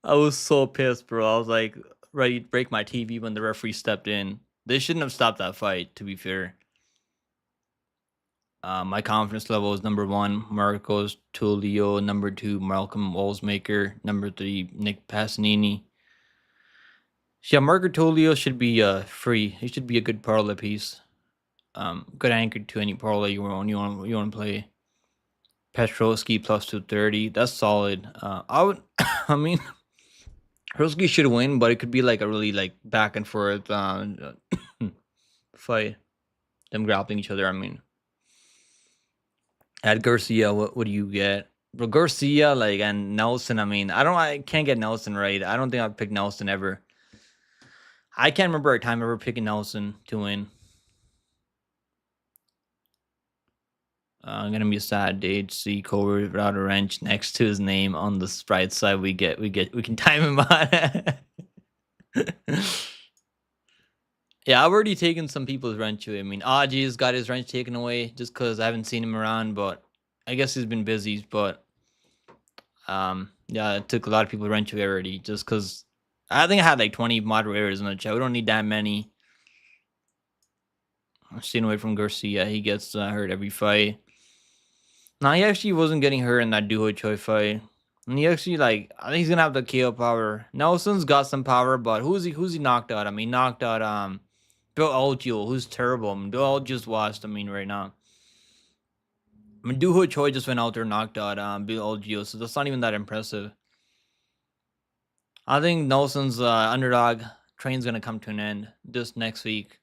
I was so pissed, bro. I was like ready to break my TV when the referee stepped in. They shouldn't have stopped that fight, to be fair. My confidence level is #1, Marcos Tullio, #2, Malcolm Wolfsmaker, #3, Nick Passanini. Yeah, Marco Tullio should be free. He should be a good parlay piece. Good anchor to any parlay you want to play. Petrovsky plus 230. That's solid. I mean, Petrovsky should win, but it could be like a really like back and forth fight. Them grappling each other. I mean, at Garcia, what do you get? Bro, Garcia like and Nelson. I mean, I can't get Nelson right. I don't think I've picked Nelson ever. I can't remember a time ever picking Nelson to win. Gonna be a sad day to see Cobra without a wrench next to his name on the sprite side. We can time him out. Yeah, I've already taken some people's wrench away. I mean, Aji's got his wrench taken away just because I haven't seen him around, but I guess he's been busy. But yeah, it took a lot of people's wrench away already just because I think I had like 20 moderators in the chat. We don't need that many. staying away from Garcia. He gets hurt every fight. Nah, he actually wasn't getting hurt in that Duho Choi fight. And he actually I think he's gonna have the KO power. Nelson's got some power, but who's he knocked out? I mean, knocked out Bill Algeo, who's terrible. I mean, Bill Algeo's washed. I mean, right now. I mean, Duho Choi just went out there and knocked out Bill Algeo, so that's not even that impressive. I think Nelson's underdog train's gonna come to an end this next week.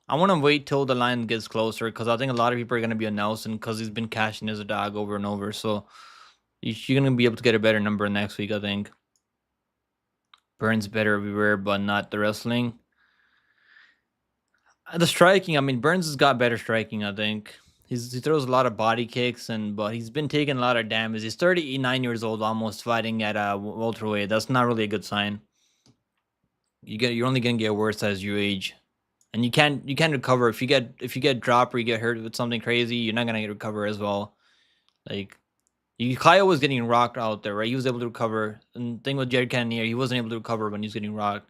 I want to wait till the line gets closer because I think a lot of people are gonna be on Nelson because he's been cashing as a dog over and over. So you're gonna be able to get a better number next week, I think. Burns better everywhere, but not the wrestling. The striking, I mean, Burns has got better striking, I think. He throws a lot of body kicks, but he's been taking a lot of damage. He's 39 years old, almost fighting at welterweight. That's not really a good sign. You're only gonna get worse as you age, and you can't recover if you get dropped or you get hurt with something crazy. You're not gonna recover as well. Like Caio was getting rocked out there, right? He was able to recover. And the thing with Jared Cannonier, he wasn't able to recover when he was getting rocked.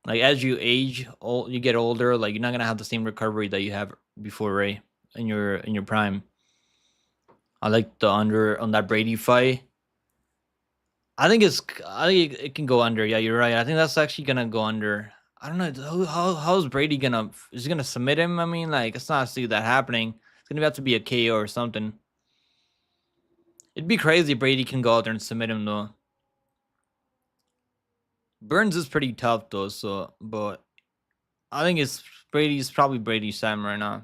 Like as you age, you get older. Like you're not gonna have the same recovery that you have before, Ray, in your prime. I like the under on that Brady fight. I think it can go under. Yeah, you're right. I think that's actually gonna go under. I don't know how's Brady is he gonna submit him? I mean, like it's not see that happening. It's gonna have to be a KO or something. It'd be crazy if Brady can go out there and submit him though. Burns is pretty tough though, but I think Brady's probably Brady's time right now.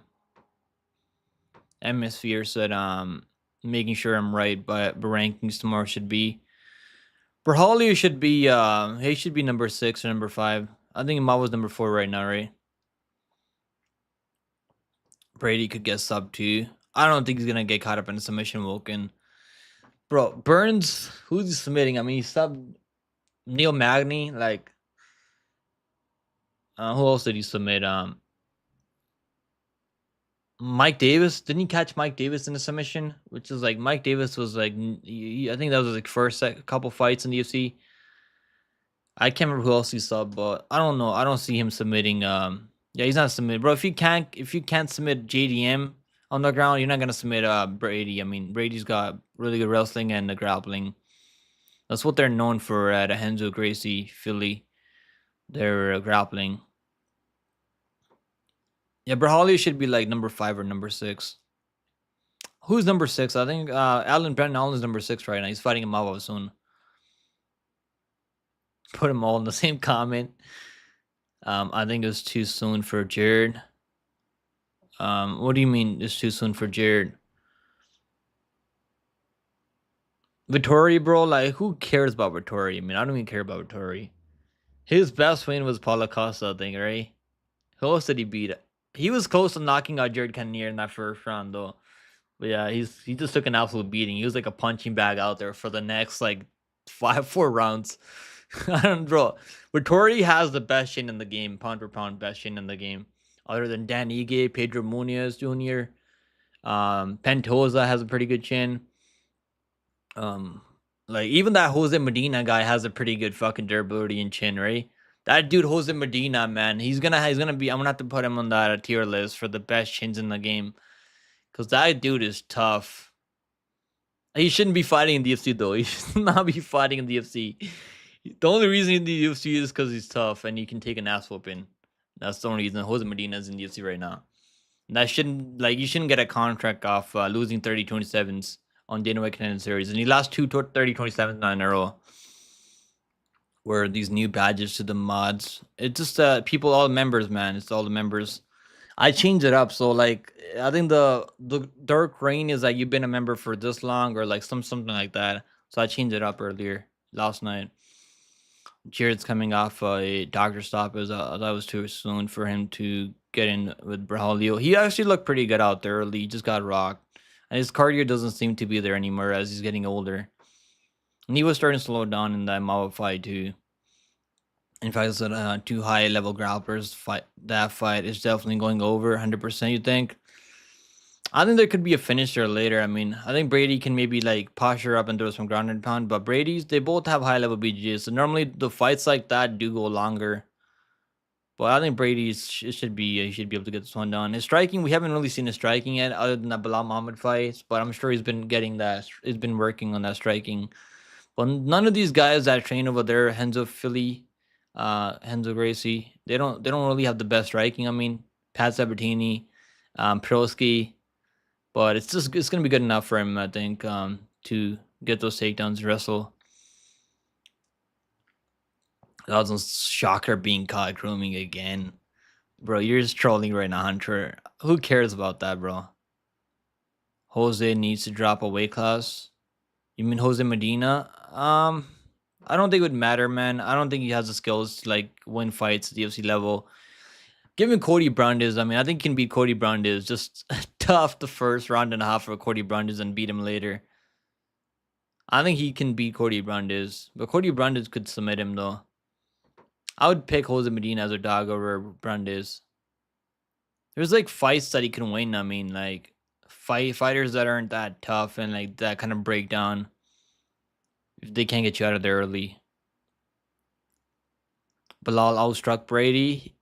Hemisphere said making sure I'm right, but rankings tomorrow should be Borralho should be he should be number 6 or number 5. I think Ma was number 4 right now, right? Brady could get sub 2. I don't think he's gonna get caught up in a submission Wilkin. Bro, Burns, who's he submitting? I mean, he subbed Neil Magny, like who else did he submit? Mike Davis. Didn't he catch Mike Davis in the submission? Which is like Mike Davis was like I think that was like first couple fights in the UFC. I can't remember who else he subbed, but I don't know. I don't see him submitting yeah, he's not submitted. Bro, if you can't submit JDM on the ground, you're not gonna submit Brady. I mean, Brady's got really good wrestling and the grappling. That's what they're known for at Henzo Gracie, Philly. Their grappling. Yeah, Borralho should be like number 5 or number 6. Who's number 6? I think Brenton Allen's number 6 right now. He's fighting Imava soon. Put them all in the same comment. I think it's too soon for Jared. What do you mean it's too soon for Jared? Vittori, bro, like who cares about Vittori? I mean, I don't even care about Vittori. His best win was Paulo Costa, I think, right? Who else did he beat? He was close to knocking out Jared Cannonier in that first round, though. But yeah, he just took an absolute beating. He was like a punching bag out there for the next like 4 rounds. I don't, bro. Vittori has the best chin in the game, pound for pound, best chin in the game. Other than Dan Ige, Pedro Munoz Jr., Pantoja has a pretty good chin. Like even that Jose Medina guy has a pretty good fucking durability and chin, right? That dude Jose Medina, man, he's gonna be. I'm gonna have to put him on that tier list for the best chins in the game, cause that dude is tough. He shouldn't be fighting in the UFC though. He should not be fighting in the UFC. The only reason in the UFC is because he's tough and he can take an ass whooping. That's the only reason Jose Medina is in the UFC right now. And that shouldn't you shouldn't get a contract off losing 30-27s on Dana White Contender Series, and he lost 2 30-27s in a row. Where these new badges to the mods, it's just people, all the members, man. It's all the members. I changed it up, so like I think the dark reign is that you've been a member for this long, or like something like that. So I changed it up earlier last night. Jared's coming off a doctor stoppage. That was too soon for him to get in with Borralho. He actually looked pretty good out there early. He just got rocked, and his cardio doesn't seem to be there anymore as he's getting older. And he was starting to slow down in that Mao fight too. In fact, it's 2 high level grapplers fight. That fight is definitely going over 100%. You think? I think there could be a finisher later. I mean, I think Brady can maybe like posture up and throw some ground and pound, but they both have high level BJs. So normally the fights like that do go longer. But I think Brady should be he should be able to get this one done. His striking, we haven't really seen his striking yet, other than the Bilal Muhammad fights. But I'm sure he's been getting that. He's been working on that striking. But none of these guys that train over there, Henzo Philly, Henzo Gracie, they don't really have the best striking. I mean, Pat Sabatini, Prosky, but it's gonna be good enough for him, I think, to get those takedowns, wrestle. That was a shocker being caught grooming again. Bro, you're just trolling right now, Hunter. Who cares about that, bro? Jose needs to drop a weight class. You mean Jose Medina? I don't think it would matter, man. I don't think he has the skills to like win fights at the UFC level. Given Cody Brandes, I mean, I think he can beat Cody Brandes. Just tough the first round and a half for Cody Brandes and beat him later. I think he can beat Cody Brandes, but Cody Brandes could submit him though. I would pick Jose Medina as a dog over Brandes. There's like fights that he can win. I mean, like fighters that aren't that tough and like that kind of break down if they can't get you out of there early. Bilal outstruck Brady.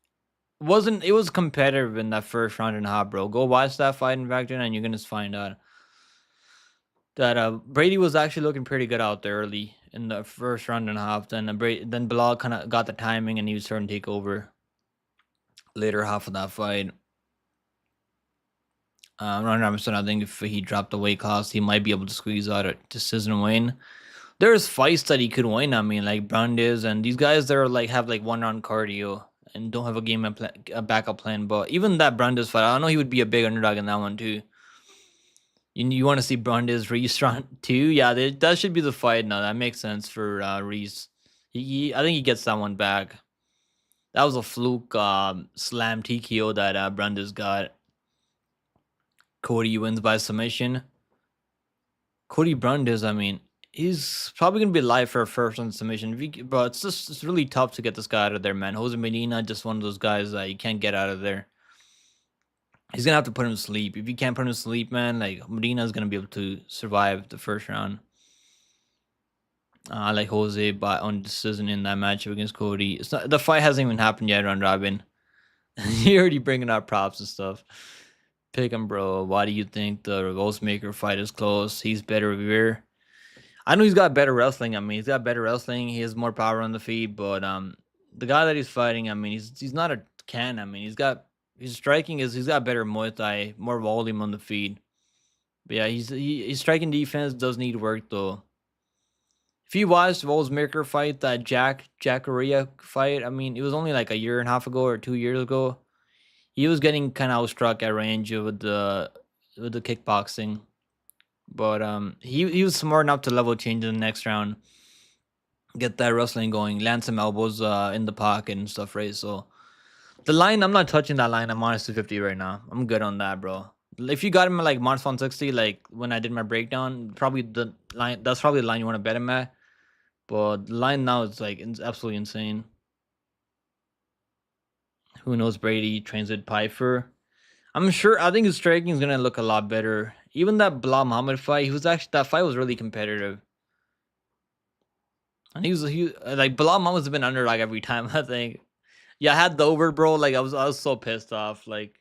It was competitive in that first round and a half, bro. Go watch that fight in fact, and you're gonna find out that Brady was actually looking pretty good out there early in the first round and a half. Then Bilal kind of got the timing and he was starting to take over later half of that fight. Ron Robinson, I think if he dropped the weight class, he might be able to squeeze out a decision win. There's fights that he could win. I mean, like Brandes and these guys that are like have like 1 round cardio and don't have a backup plan. But even that Brandes fight, I know he would be a big underdog in that one too. You want to see Brandes Reese round 2? Yeah, that should be the fight now. That makes sense for Reese. I think he gets that one back. That was a fluke slam TKO that Brandes got. Cody wins by submission. Cody Brandes, I mean, he's probably gonna be live for a first round submission, but it's really tough to get this guy out of there, man. Jose Medina, just one of those guys that you can't get out of there. He's gonna have to put him to sleep. If you can't put him to sleep, man, like Medina's gonna be able to survive the first round. I like Jose, but on decision in that matchup against Cody. The fight hasn't even happened yet, round robin. You're already bringing out props and stuff. Pick him, bro. Why do you think the Ghostmaker fight is close? He's better rear. I know he's got better wrestling. I mean, he's got better wrestling. He has more power on the feet, but the guy that he's fighting, I mean, he's not a can. I mean, his striking he's got better Muay Thai, more volume on the feet. But yeah, his striking defense does need work though. If you watched Ghostmaker fight, that Jack Correa fight, I mean, it was only like a year and a half ago or 2 years ago. He was getting kind of outstruck at range with the kickboxing, but he was smart enough to level change in the next round, get that wrestling going, land some elbows in the pocket and stuff, right? So the line, I'm not touching that line. I'm minus 250 right now. I'm good on that, bro. If you got him at like minus 160, like when I did my breakdown, probably the line that's probably the line you want to bet him at. But the line now is like it's absolutely insane. Who knows? Brady trains with Piper. I'm sure. I think his striking is gonna look a lot better. Even that Bilal Muhammad fight, that fight was really competitive. And he like Bilal Muhammad's been under like every time. I think. Yeah, I had the over, bro. Like I was so pissed off. Like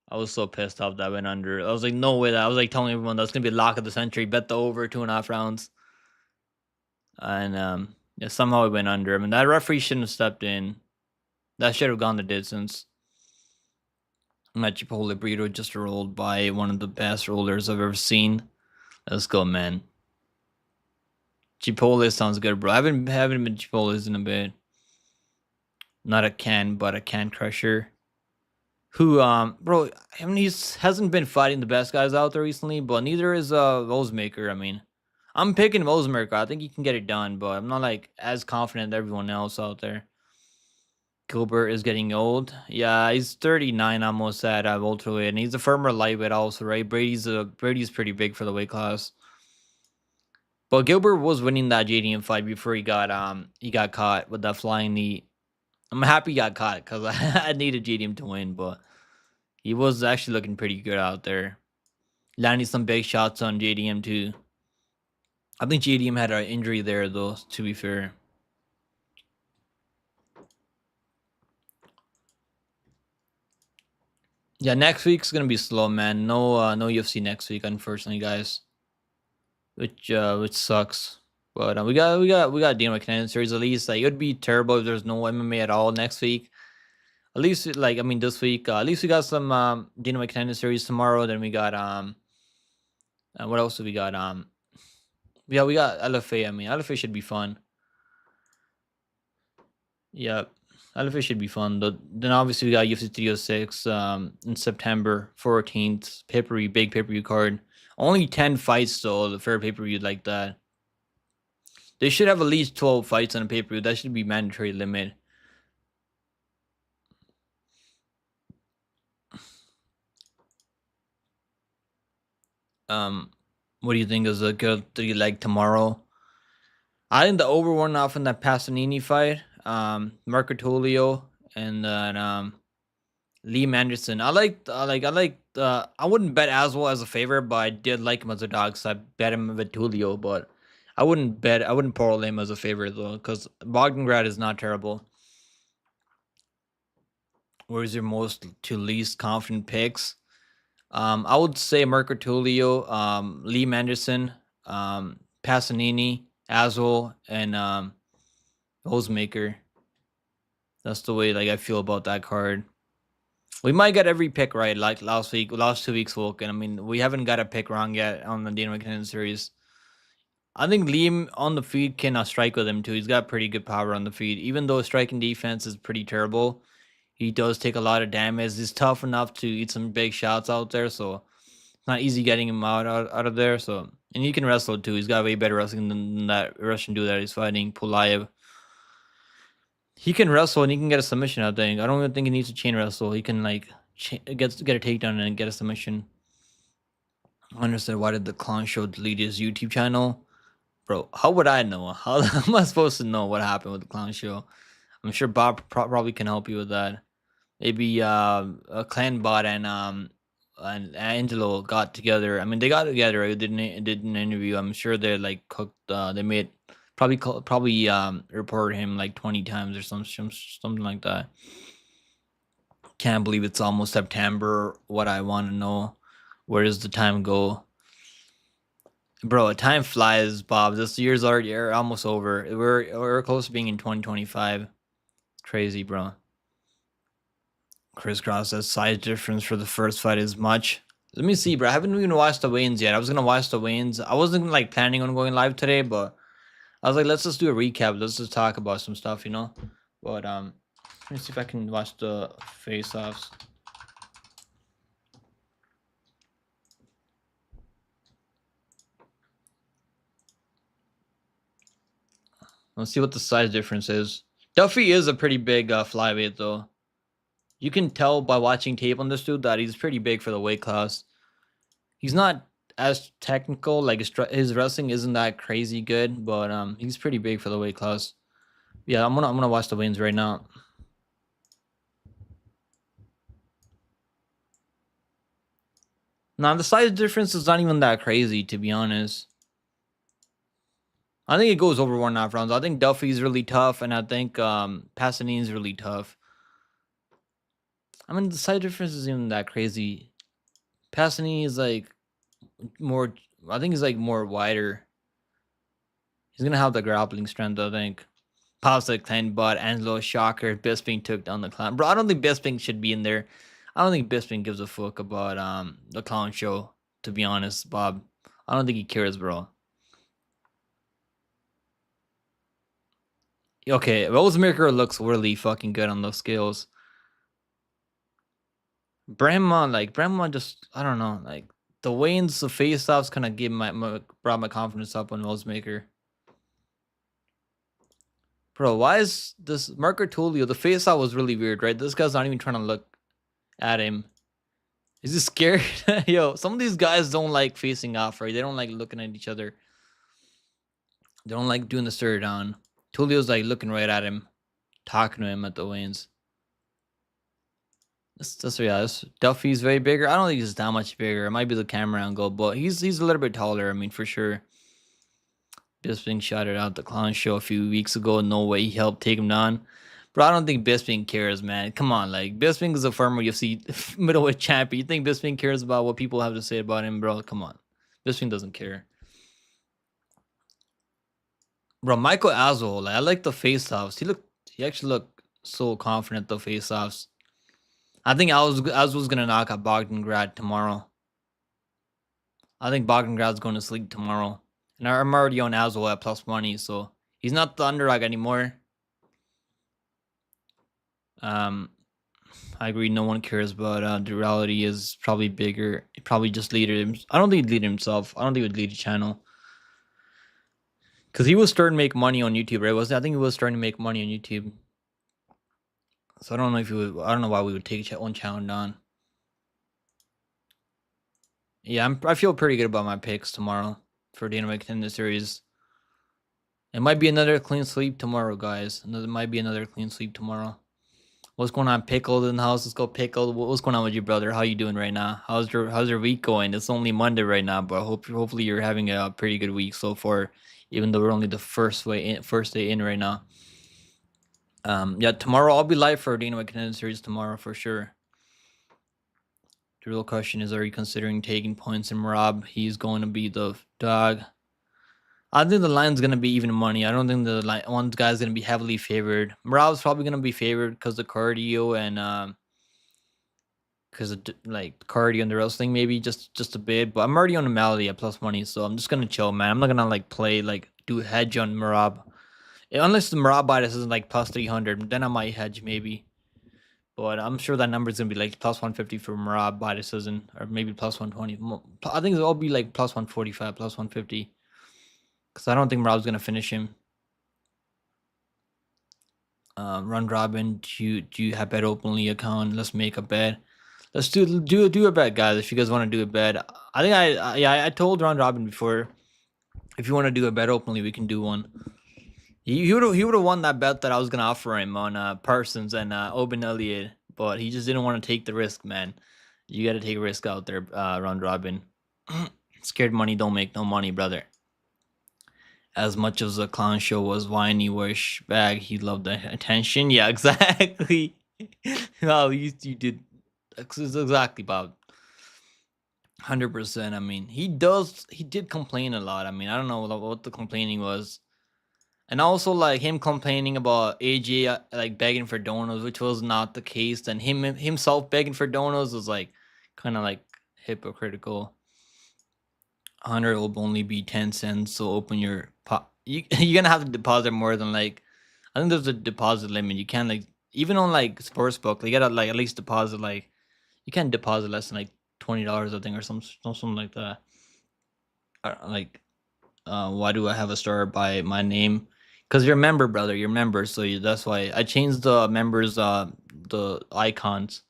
I was so pissed off that I went under. I was like, no way. I was like telling everyone that's gonna be a lock of the century. Bet the over 2.5 rounds. And yeah, somehow it went under. I mean, that referee shouldn't have stepped in. That should have gone the distance. That Chipotle burrito just rolled by one of the best rollers I've ever seen. Let's go, man. Chipotle sounds good, bro. I haven't been Chipotle's in a bit. Not a can, but a can crusher. Who, bro, I mean, hasn't been fighting the best guys out there recently, but neither is Ghostmaker. I mean, I'm picking Ghostmaker. I think he can get it done, but I'm not like as confident as everyone else out there. Gilbert is getting old. Yeah, he's 39 almost at welterweight, and he's a firmer lightweight also, right? Brady's pretty big for the weight class. But Gilbert was winning that JDM fight before he got caught with that flying knee. I'm happy he got caught because I needed JDM to win, but he was actually looking pretty good out there. Landing some big shots on JDM too. I think JDM had an injury there though, to be fair. Yeah, next week's gonna be slow, man. No UFC next week, unfortunately, guys. Which sucks. But we got Dana White series at least. Like, it would be terrible if there's no MMA at all next week. At least, like, I mean, this week, at least we got some Dana White series tomorrow. Then we got what else do we got? Yeah, we got LFA. I mean, LFA should be fun. Yeah, LFA should be fun. Then obviously we got UFC 306 in September 14th. Pay-per-view, big pay-per-view card. Only 10 fights though, the fair pay-per-view like that. They should have at least 12 fights on a pay-per-view. That should be mandatory limit. What do you think is a good 3 leg tomorrow? I think the over one off in that Pasolini fight. Marco Tulio and then Liam Anderson. I wouldn't bet as well as a favorite, but I did like him as a dog, so I bet him with Tulio, but I wouldn't parlay him as a favorite though, because Bogdangrad is not terrible. Where's your most to least confident picks? I would say Marco Tulio, Liam Anderson, Pasolini, Azul, and Rosemaker. That's the way I feel about that card. We might get every pick right, like last 2 weeks, Vulcan. I mean, we haven't got a pick wrong yet on the Dana McKinnon series. I think Liam on the feed can strike with him too. He's got pretty good power on the feed. Even though striking defense is pretty terrible, he does take a lot of damage. He's tough enough to eat some big shots out there, so it's not easy getting him out of there. So, and he can wrestle too. He's got way better wrestling than that Russian dude that he's fighting, Pulayev. He can wrestle and he can get a submission, I think. I don't even think he needs to chain wrestle. He can get a takedown and get a submission. I understand why did the clown show delete his YouTube channel? Bro, how would I know? How am I supposed to know what happened with the clown show? I'm sure Bob probably can help you with that. Maybe a clan bot and Angelo got together. I mean, they got together. It did an interview. I'm sure they cooked. They made probably reported him like 20 times or something like that. Can't believe it's almost September. What I want to know, where does the time go? Bro, time flies, Bob. This year's already almost over. We're close to being in 2025. Crazy, bro. Crisscross says size difference for the first fight is much. Let me see, bro. I haven't even watched the weigh-ins yet. I was gonna watch the weigh-ins. I wasn't planning on going live today, but I was like, let's just do a recap. Let's just talk about some stuff, you know. But let me see if I can watch the face-offs. Let's see what the size difference is. Duffy is a pretty big flyweight, though. You can tell by watching tape on this dude that he's pretty big for the weight class. He's not as technical, like his wrestling isn't that crazy good, but he's pretty big for the weight class. Yeah, I'm gonna watch the wins right now. Now the size difference is not even that crazy, to be honest. I think it goes over 1.5 rounds. I think Duffy's really tough, and I think Pasolini's really tough. I mean, the size difference isn't even that crazy. Pasolini is more. I think he's more wider. He's gonna have the grappling strength, I think. Pops the clan bot, Angelo Shocker, Bisping took down the clown. Bro, I don't think Bisping should be in there. I don't think Bisping gives a fuck about the clown show, to be honest, Bob. I don't think he cares, bro. Okay, Rosemaker looks really fucking good on those scales. Brahma just, I don't know, the weigh-ins, the face-offs kind of brought my confidence up on Rosemaker. Bro, why is this Marco Tulio? The face-off was really weird, right? This guy's not even trying to look at him. Is he scared? Yo, some of these guys don't like facing off, right? They don't like looking at each other. They don't like doing the stare down. Tulio's looking right at him, talking to him at the weigh-ins. That's Duffy's very bigger. I don't think he's that much bigger. It might be the camera angle, but he's a little bit taller. I mean, for sure. Bisping shouted out the clown show a few weeks ago. No way he helped take him down. Bro, I don't think Bisping cares, man. Come on, like Bisping is a former UFC middleweight champion. You think Bisping cares about what people have to say about him, bro? Come on, Bisping doesn't care, bro. Michael Azul, like I like the face-offs. He actually looked so confident the face-offs. I think Azul's gonna knock out Bogdangrad tomorrow. I think Bogdangrad's going to sleep tomorrow, and I'm already on Azul at plus money, so he's not the underdog anymore. I agree. No one cares, but the reality is probably bigger. He probably just lead him. I don't think he'd lead himself. I don't think he'd lead the channel because he was starting to make money on YouTube, right? I think he was starting to make money on YouTube. So I don't know if he would. I don't know why we would take one challenge on. Yeah, I feel pretty good about my picks tomorrow for the Dynamite Contender Series. It might be another clean sweep tomorrow, guys. It might be another clean sweep tomorrow. What's going on, Pickled in the house? Let's go, Pickled. What's going on with you, brother? How you doing right now? How's your week going? It's only Monday right now, but hopefully you're having a pretty good week so far, even though we're only the first day in right now. Yeah, tomorrow I'll be live for Dynamite Contender Series tomorrow for sure. The real question is, are you considering taking points in Rob? He's going to be the dog. I think the line's gonna be even money. I don't think the one guy's gonna be heavily favored. Moral's probably gonna be favored because the cardio and because of like cardio and the wrestling, maybe just a bit. But I'm already on the Malady at plus money, so I'm just gonna chill, man. I'm not gonna like play like do hedge on Marab, unless the Marab bias is like plus 300. Then I might hedge maybe. But I'm sure that number is gonna be like plus 150 for Marab by decision, or maybe plus 120. I think it'll all be like plus 145, plus 150. Because I don't think Rob's gonna finish him. Run Robin, do you have bet openly account? Let's make a bet. Let's do a bet, guys. If you guys want to do a bet, I think I told Ron Robin before. If you want to do a bet openly, we can do one. He would have won that bet that I was gonna offer him on Parsons and Oben Elliott, but he just didn't want to take the risk, man. You got to take a risk out there, Ron Robin. Scared money don't make no money, brother. As much as the clown show was whiny wish bag, he loved the attention. Yeah, exactly. No, you did exactly, Bob. 100%. I mean, he did complain a lot. I mean, I don't know what the complaining was. And also like him complaining about AJ like begging for donuts, which was not the case. Then himself begging for donuts was like kind of like hypocritical. 100 will only be 10 cents, so open your you're gonna have to deposit more than like, I think there's a deposit limit. You can't like, even on like sportsbook, you gotta like at least deposit like, you can't deposit less than like $20, I think, or something like that. Like why do I have a star by my name? Because you're a member, brother, you're a member, so that's why I changed the members the icons.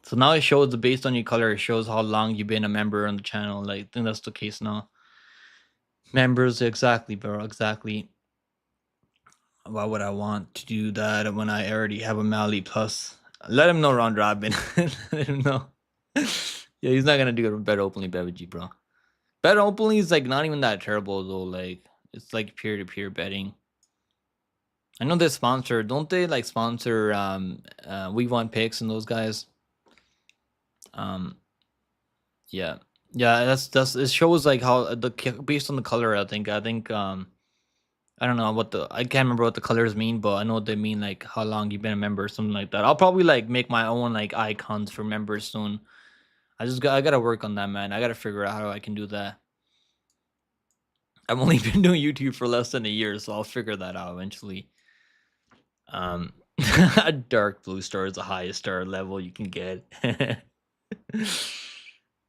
So now it shows based on your color, it shows how long you've been a member on the channel. Like I think that's the case now. Members, exactly, bro, exactly. Why would I want to do that when I already have a Mali plus? Let him know, round robin. Let him know. Yeah, he's not gonna do a bet openly, Bevergy, bro. Bet openly is like not even that terrible though. Like it's like peer-to-peer betting. I know they sponsor, don't they? Like sponsor We Want Picks and those guys. Yeah, that's it shows like how based on the color. I think I don't know I can't remember what the colors mean, but I know what they mean, like how long you've been a member or something like that. I'll probably like make my own like icons for members soon. I gotta work on that, man. I gotta figure out how I can do that. I've only been doing YouTube for less than a year, so I'll figure that out eventually. A dark blue star is the highest star level you can get.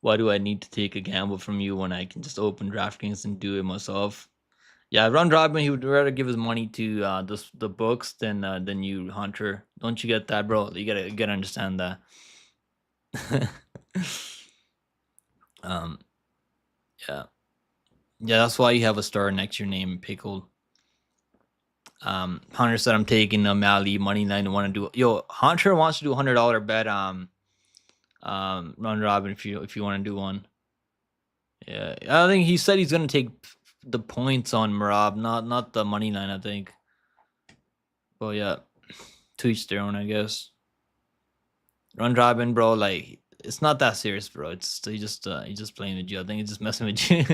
Why do I need to take a gamble from you when I can just open DraftKings and do it myself? Yeah, round robin, he would rather give his money to the books than you, Hunter. Don't you get that, bro? You gotta understand that. Yeah, that's why you have a star next to your name, Pickled. Hunter said I'm taking a Mali money line. Want to do? Yo, Hunter wants to do $100 bet. Round robin if you want to do one. Yeah, I think he said he's gonna take the points on Marab, not the money line, I think. But yeah, to each their own, I guess. Round robin, bro, like it's not that serious, bro. It's he's just playing with you. I think he's just messing with you.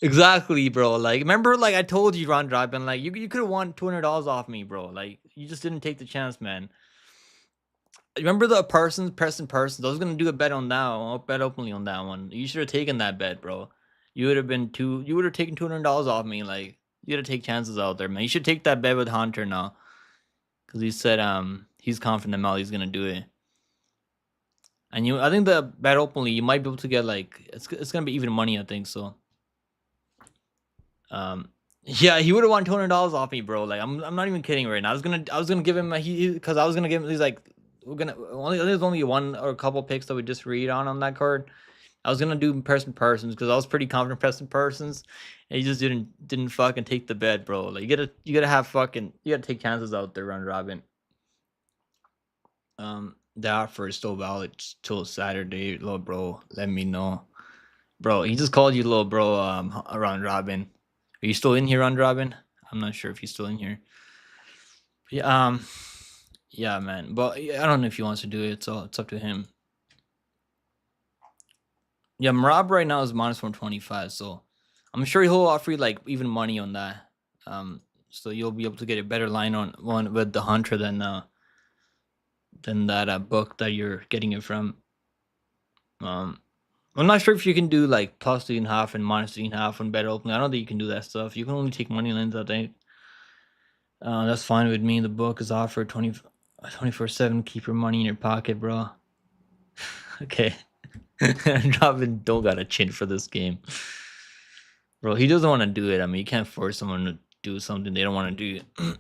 Exactly, bro. Like, remember, like I told you, round robin, like you could have won $200 off me, bro. Like you just didn't take the chance, man. Remember the Preston Parsons? I was gonna do a bet on that. I'll bet openly on that one. You should have taken that bet, bro. You would have taken $200 off me. Like you gotta take chances out there, man. You should take that bet with Hunter now, because he said he's confident now he's gonna do it. And I think the bet openly, you might be able to get like it's gonna be even money, I think so. Yeah, he would have won $200 off me, bro. Like I'm not even kidding right now. I was gonna give him because I was gonna give him, he's like, there's only one or a couple picks that we just read on that card. I was gonna do Preston Parsons because I was pretty confident Preston Parsons, and he just didn't fucking take the bet, bro. Like you gotta take chances out there, round robin. The offer is still valid till Saturday, little bro. Let me know, bro. He just called you little bro. Round robin. Are you still in here, round robin? I'm not sure if he's still in here. Yeah. Yeah, man. But I don't know if he wants to do it. It's up to him. Yeah, Marab right now is minus 125, so I'm sure he'll offer you like even money on that. So you'll be able to get a better line on one with the Hunter than that book that you're getting it from. I'm not sure if you can do like plus 3.5 and minus 3.5 on bet opening. I don't think you can do that stuff. You can only take money lines, I think. That's fine with me. The book is offered 24/7. Keep your money in your pocket, bro. Okay. Robin don't got a chin for this game. Bro, he doesn't want to do it. I mean, you can't force someone to do something they don't want to do.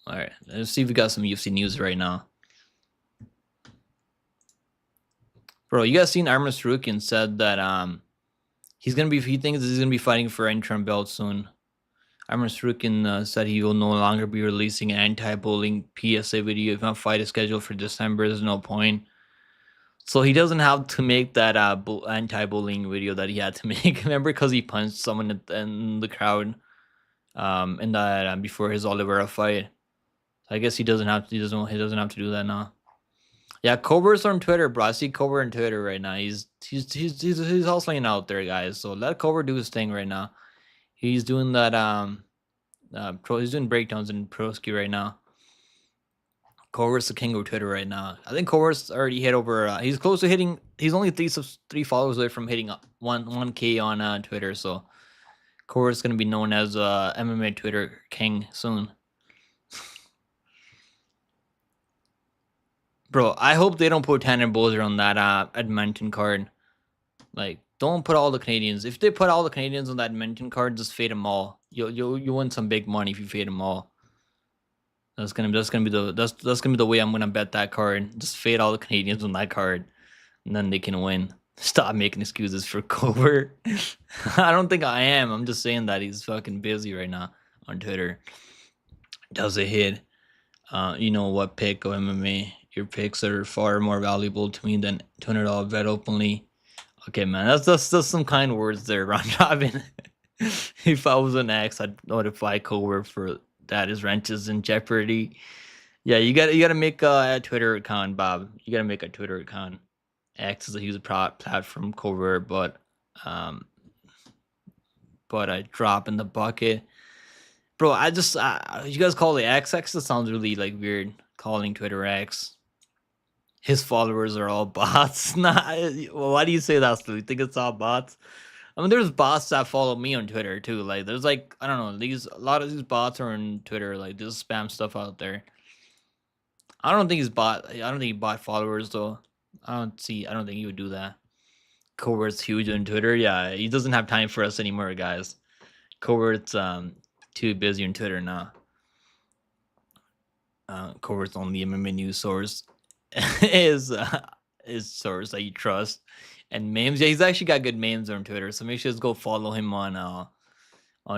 All right, let's see if we got some UFC news right now. Bro, you guys seen Arman Sarukian said that he thinks he's gonna be fighting for interim belt soon. Arman Sarukian said he will no longer be releasing an anti-bullying PSA video. If not fight is scheduled for December, there's no point. So he doesn't have to make that anti-bullying video that he had to make. Remember, because he punched someone in the crowd, in that before his Oliveira fight. I guess he doesn't have to do that now. Yeah, Cobra's on Twitter, bro. I see Cobra on Twitter right now. He's hustling out there, guys. So let Cobra do his thing right now. He's doing that he's doing breakdowns in Proski right now. Cobra's the king of Twitter right now. I think Cobra's already hit over. He's close to hitting. He's only 3 followers away from hitting 1K on Twitter. So Cobra's gonna be known as MMA Twitter king soon. Bro, I hope they don't put Tanner Bozer on that Edmonton card. Like, don't put all the Canadians. If they put all the Canadians on that Edmonton card, just fade them all. You win some big money if you fade them all. That's gonna be the way I'm gonna bet that card. Just fade all the Canadians on that card, and then they can win. Stop making excuses for Cobra. I don't think I am. I'm just saying that he's fucking busy right now on Twitter. Does a hit. You know what pick of MMA? Your picks are far more valuable to me than $200 bet openly. Okay, man, that's some kind words there, round robin. If I was an ex, I'd notify Cobra for that his rent is in jeopardy. Yeah, you gotta make a Twitter account, Bob. You gotta make a Twitter account. X is a huge platform, Cobra, but I drop in the bucket, bro. I just you guys call it X. That sounds really like weird. Calling Twitter X. His followers are all bots. Why do you say that, Stu? You think it's all bots? I mean, there's bots that follow me on Twitter too. Like, there's like, I don't know, a lot of these bots are on Twitter. Like, just spam stuff out there. I don't think he bought followers though. I don't think he would do that. Covert's huge on Twitter. Yeah, he doesn't have time for us anymore, guys. Covert's too busy on Twitter now. Covert's only MMA news source. is source that you trust, and memes. Yeah, he's actually got good memes on Twitter, so make sure to go follow him on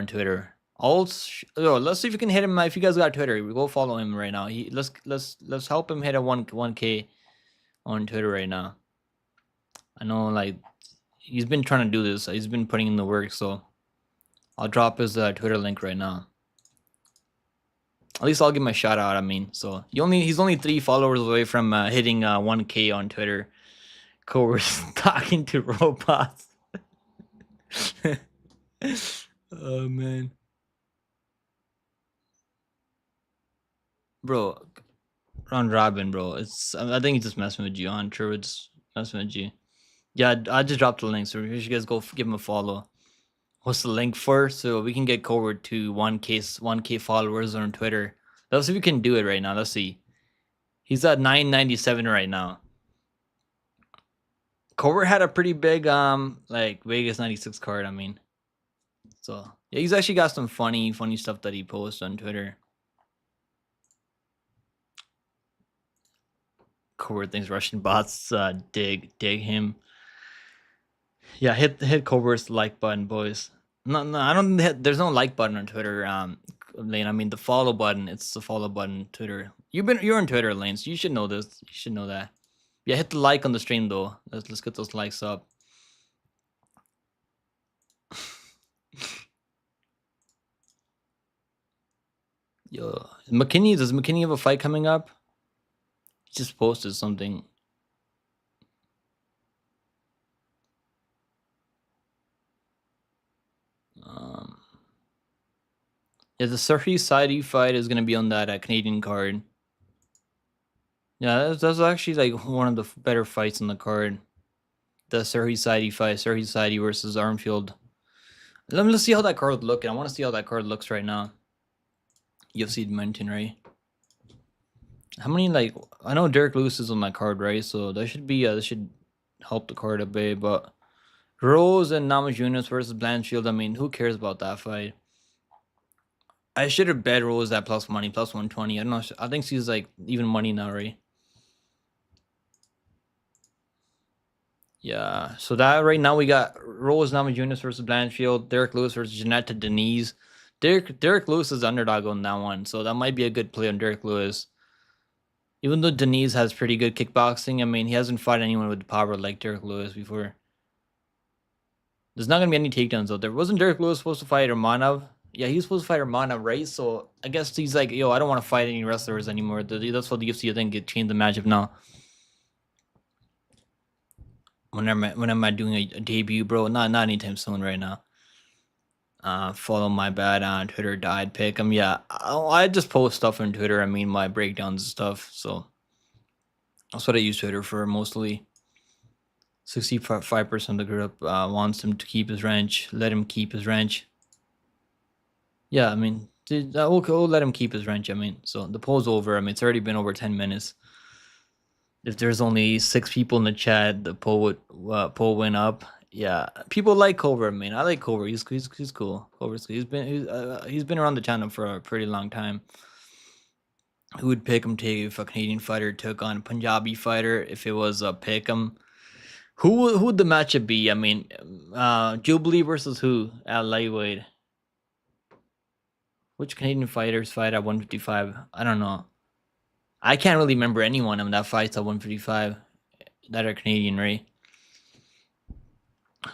Twitter. Also, let's see if you can hit him. If you guys got Twitter, we go follow him right now. Let's help him hit a 1K on Twitter right now. I know, like, he's been trying to do this. He's been putting in the work. So I'll drop his Twitter link right now. At least I'll give him a shout out. I mean, so he's only 3 followers away from hitting 1K on Twitter. Coer's talking to robots. Oh man, bro, round robin, bro. I think he's just messing with you. I'm sure it's messing with you. Yeah, I just dropped the link, so you should guys go give him a follow. What's the link for? So we can get Covert to 1K followers on Twitter. Let's see if we can do it right now. Let's see. He's at 997 right now. Covert had a pretty big like Vegas 96 card. I mean, so yeah, he's actually got some funny stuff that he posts on Twitter. Covert thinks Russian bots dig him. Yeah, hit Covert's like button, boys. No, I don't. There's no like button on Twitter, Lane. I mean the follow button. It's the follow button. Twitter. You're on Twitter, Lane. So you should know this. You should know that. Yeah, hit the like on the stream though. Let's get those likes up. Yo, does McKinney have a fight coming up? He just posted something. Yeah, the Surrey Saidi fight is gonna be on that Canadian card. Yeah, that's actually like one of the better fights on the card. The Surrey Saidi fight, Surrey Saidi versus Armfield. Let's see how that card looks. I want to see how that card looks right now. UFC Dimension, right? How many, like, I know Derek Lewis is on that card, right? So that should be that should help the card a bit. But Rose and Namajunas versus Blanchfield, I mean, who cares about that fight? I should have bet Rose that plus money, plus 120. I don't know. I think she's like even money now, right? Yeah. So that right now we got Rose Namajunas versus Blanchfield, Derek Lewis versus Janetta Denise. Derek Lewis is underdog on that one, so that might be a good play on Derek Lewis. Even though Denise has pretty good kickboxing, I mean, he hasn't fought anyone with power like Derek Lewis before. There's not gonna be any takedowns though. There wasn't Derek Lewis supposed to fight Romanov? Yeah, he's supposed to fight Romanov, right? So I guess he's like, yo, I don't want to fight any wrestlers anymore. That's what the UFC I think it changed the matchup now. When am I doing a debut, bro? Not anytime soon right now. Follow my bad on Twitter died pick him. Yeah, I just post stuff on Twitter. I mean my breakdowns and stuff. So that's what I use Twitter for mostly. 65% of the group wants him to keep his ranch. Let him keep his ranch. Yeah, I mean, we'll let him keep his ranch. I mean, so the poll's over. I mean, it's already been over 10 minutes. If there's only 6 people in the chat, the poll went up. Yeah, people like Cobra. I mean, I like Cobra. He's cool. Cobra's cool. He's been around the channel for a pretty long time. Who would pick him take if a Canadian fighter took on a Punjabi fighter? If it was a pick him, who would the matchup be? I mean, Jubilee versus who at lightweight? Which Canadian fighters fight at 155? I don't know. I can't really remember anyone that fights at 155 that are Canadian, right?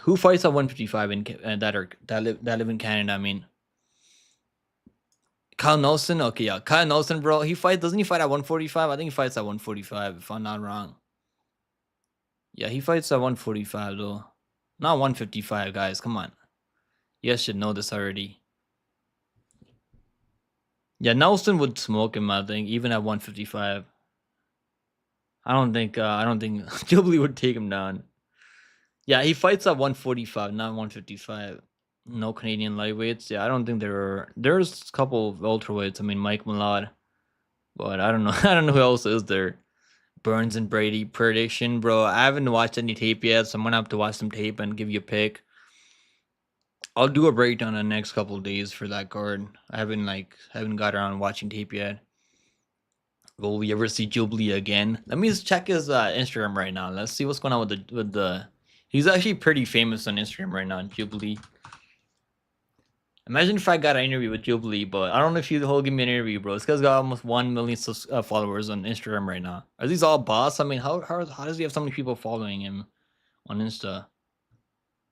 Who fights at 155 that live in Canada? I mean, Kyle Nelson. Okay, yeah, Kyle Nelson, bro. Doesn't he fight at 145? I think he fights at 145 if I'm not wrong. Yeah, he fights at 145 though, not 155, guys. Come on, you guys should know this already. Yeah, Nelson would smoke him, I think, even at 155. I don't think Jubilee would take him down. Yeah, he fights at 145, not 155. No Canadian lightweights. Yeah, I don't think there's a couple of ultraweights. I mean, Mike Malott, but I don't know. I don't know who else is there. Burns and Brady prediction, bro. I haven't watched any tape yet, so I'm gonna have to watch some tape and give you a pick. I'll do a breakdown in the next couple of days for that card. I haven't got around watching tape yet. Will we ever see Jubilee again? Let me just check his Instagram right now. Let's see what's going on with the. He's actually pretty famous on Instagram right now, Jubilee. Imagine if I got an interview with Jubilee, but I don't know if he'll give me an interview, bro. This guy's got almost 1 million followers on Instagram right now. Are these all bots? I mean, how does he have so many people following him on Insta?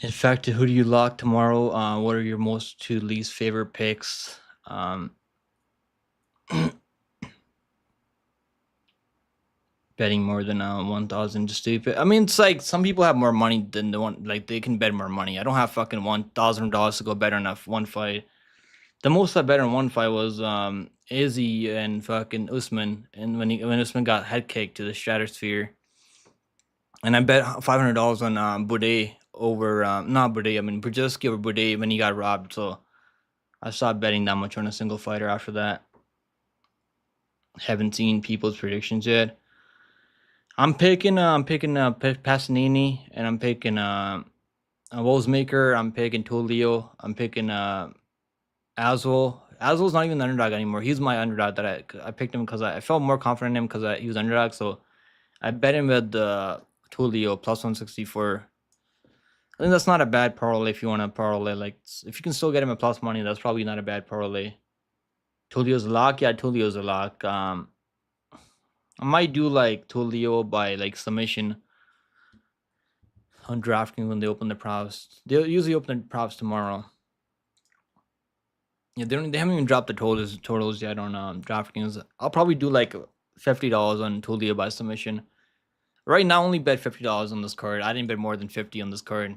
In fact, who do you lock tomorrow? What are your most two least favorite picks? Betting more than 1,000 just stupid. I mean, it's like some people have more money than the one, like they can bet more money. I don't have fucking $1,000 to go bet on one fight. The most I bet on one fight was Izzy and fucking Usman, and when Usman got head kicked to the stratosphere, and I bet $500 on Boudet over not Boudet, I mean Brzezinski over Boudet when he got robbed. So I stopped betting that much on a single fighter after that. Haven't seen people's predictions yet. I'm picking Pasanini, and I'm picking Wolfsmaker. I'm picking Tulio. I'm picking Aswell. Aswell's not even the underdog anymore. He's my underdog that I picked him because I felt more confident in him because he was underdog. So I bet him with Tulio plus 164. I think that's not a bad parlay if you want to parlay. Like if you can still get him a plus money, that's probably not a bad parlay. Tulio's a lock. Yeah, Tulio's a lock. I might do like Tulio by like submission on DraftKings when they open the props. They'll usually open the props tomorrow. Yeah, they haven't even dropped the totals yet on DraftKings. I'll probably do like $50 on Tulio by submission. Right now, I only bet $50 on this card. I didn't bet more than 50 on this card.